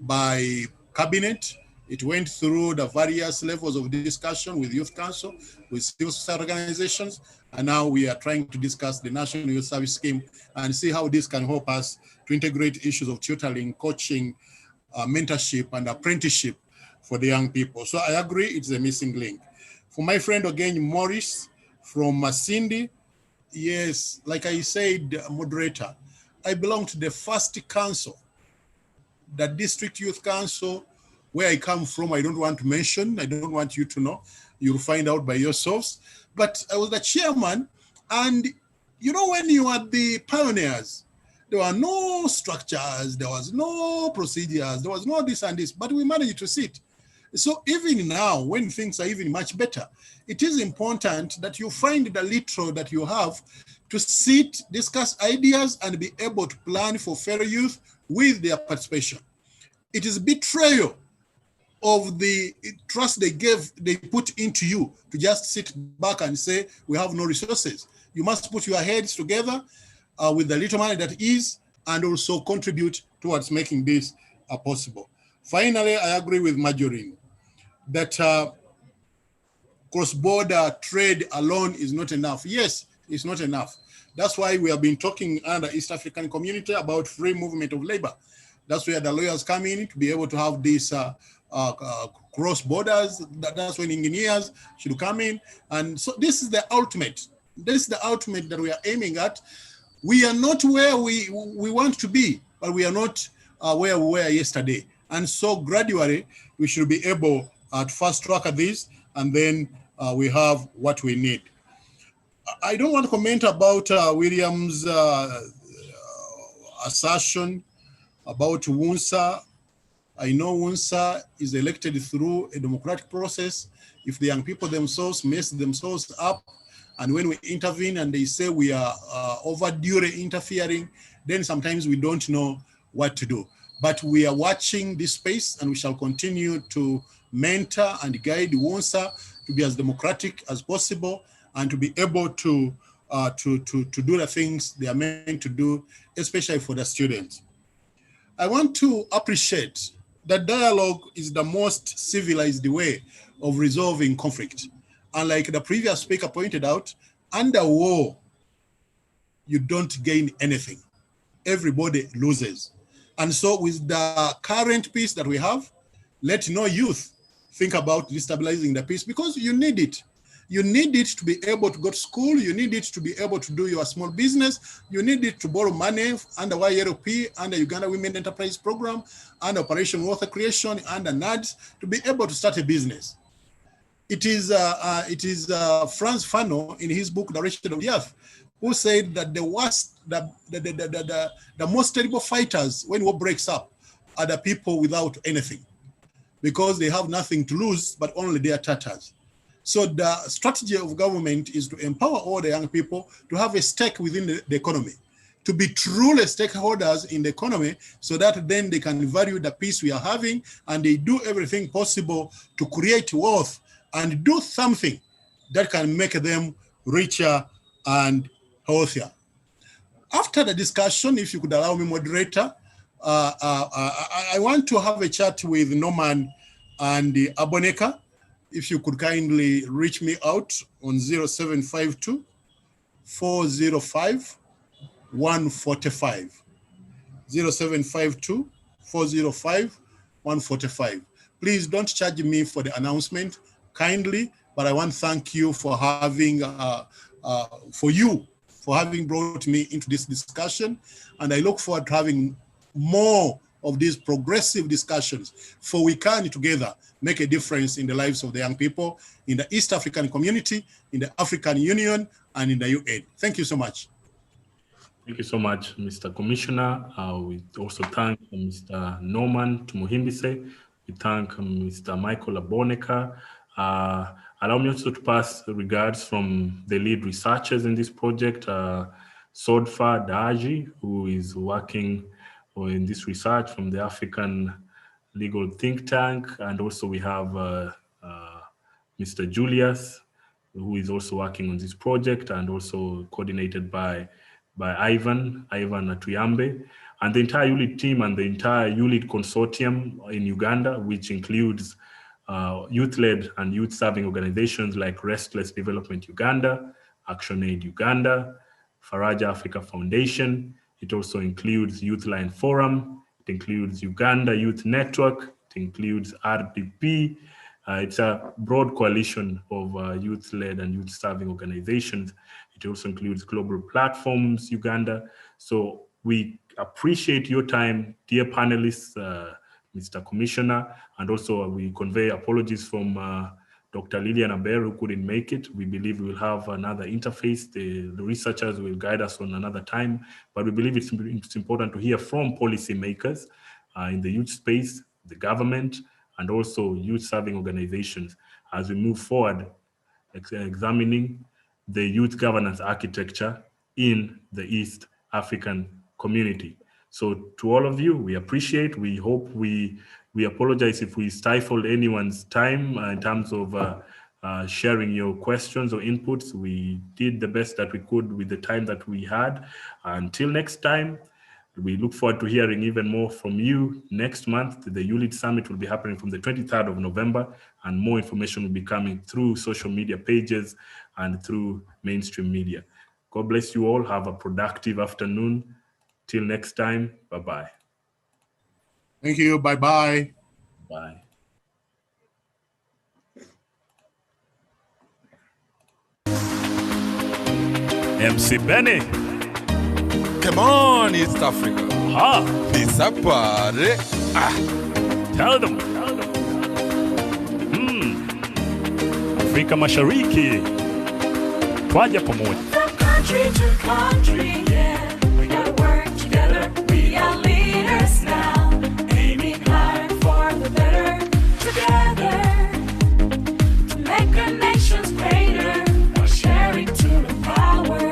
by Cabinet. It went through the various levels of discussion with Youth Council, with civil society organizations, and now we are trying to discuss the National Youth Service Scheme and see how this can help us to integrate issues of tutoring, coaching, mentorship, and apprenticeship for the young people. So I agree, it's a missing link. For my friend again, Morris from Masindi, yes, like I said, moderator, I belong to the first council, the District Youth Council, where I come from. I don't want to mention, I don't want you to know. You'll find out by yourselves. But I was the chairman, and you know, when you are the pioneers, there were no structures, there was no procedures, there was no this and this, but we managed to sit. So even now, when things are even much better, it is important that you find the little that you have to sit, discuss ideas, and be able to plan for fellow youth with their participation. It is betrayal of the trust they put into you to just sit back and say, we have no resources. You must put your heads together with the little money that is, and also contribute towards making this possible. Finally, I agree with Marjorie that cross-border trade alone is not enough. Yes, it's not enough. That's why we have been talking under East African community about free movement of labor. That's where the lawyers come in to be able to have these cross borders. That's when engineers should come in. And so this is the ultimate. This is the ultimate that we are aiming at. We are not where we want to be, but we are not where we were yesterday. And so gradually, we should be able to fast track this, and then we have what we need. I don't want to comment about William's assertion about WUNSA. I know WUNSA is elected through a democratic process. If the young people themselves mess themselves up, and when we intervene and they say we are overdue interfering, then sometimes we don't know what to do. But we are watching this space, and we shall continue to mentor and guide WUNSA to be as democratic as possible and to be able to do the things they are meant to do, especially for the students. I want to appreciate that dialogue is the most civilized way of resolving conflict. And like the previous speaker pointed out, under war, you don't gain anything. Everybody loses. And so with the current peace that we have, let no youth think about destabilizing the peace, because you need it. You need it to be able to go to school. You need it to be able to do your small business. You need it to borrow money under YLP, under Uganda Women Enterprise Program, under Operation Water Creation, under NADS, to be able to start a business. It is Franz Fanon in his book, Direction of the Earth, who said that the worst, the most terrible fighters when war breaks up are the people without anything, because they have nothing to lose, but only their tatters. So the strategy of government is to empower all the young people to have a stake within the economy, to be truly stakeholders in the economy, so that then they can value the peace we are having, and they do everything possible to create wealth and do something that can make them richer and healthier. After the discussion, if you could allow me, moderator, I want to have a chat with Norman and Aboneka. If you could kindly reach me out on 0752 405 145. 0752 405 145. Please don't charge me for the announcement kindly, but I want to thank you for having brought me into this discussion, and I look forward to having more of these progressive discussions, for we can together make a difference in the lives of the young people in the East African community, in the African Union, and in the UN. Thank you so much. Thank you so much, Mr. Commissioner. We also thank Mr. Norman Tumuhimbise. We thank Mr. Michael Aboneka. Allow me also to pass regards from the lead researchers in this project, Sodfa Daji, who is working in this research from the African Legal Think Tank. And also we have Mr. Julius, who is also working on this project, and also coordinated by Ivan Atuyambe, and the entire ULIT team and the entire ULIT consortium in Uganda, which includes youth-led and youth-serving organizations like Restless Development Uganda, ActionAid Uganda, Faraja Africa Foundation. It also includes Youthline Forum. It includes Uganda Youth Network. It includes RDP. It's a broad coalition of youth-led and youth-serving organizations. It also includes Global Platforms Uganda. So we appreciate your time, dear panelists, Mr. Commissioner, and also we convey apologies from Dr. Lillian Aber, who couldn't make it. We believe we will have another interface. The researchers will guide us on another time, but we believe it's important to hear from policymakers in the youth space, the government, and also youth-serving organizations as we move forward, examining the youth governance architecture in the East African community. So to all of you, we appreciate, we hope, we apologize if we stifled anyone's time in terms of sharing your questions or inputs. We did the best that we could with the time that we had. Until next time, We look forward to hearing even more from you next month. The ULEAD Summit will be happening from the 23rd of November, and more information will be coming through social media pages and through mainstream media. God bless you all. Have a productive afternoon. Till next time, bye-bye. Thank you. Bye-bye. Bye. MC Benny. Come on, East Africa. This a party. Tell them. Afrika Mashariki. Twaje pamoja. From country to country, yeah. We gotta work together. We are leaders now. Aiming high for the better. Together. To make our nations greater. By sharing to the power.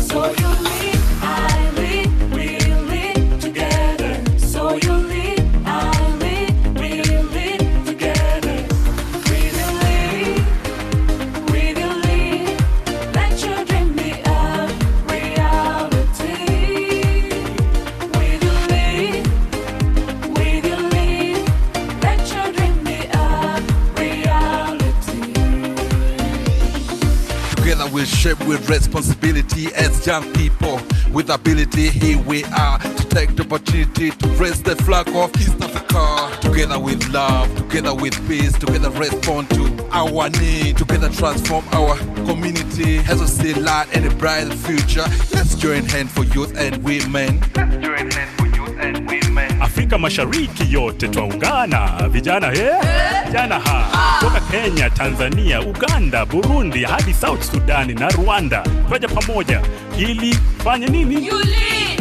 So you lead, I lead, we lead together. So you lead, I lead, we lead together. We will lead, we will lead. Let your dream be a reality. We will lead, we will lead. Let your dream be a reality. Together we'll shape with responsibility as young people. With ability, here we are to take the opportunity to raise the flag of East Africa. Together with love, together with peace, together respond to our need. Together transform our community as we see light and a bright future. Let's join hands for youth and women. Let's join hands for youth and women. Afrika Mashariki yote twaungana, vijana vijana kutoka Kenya, Tanzania, Uganda, Burundi hadi South Sudan na Rwanda. Twaja pamoja ili fanye nini? You lead.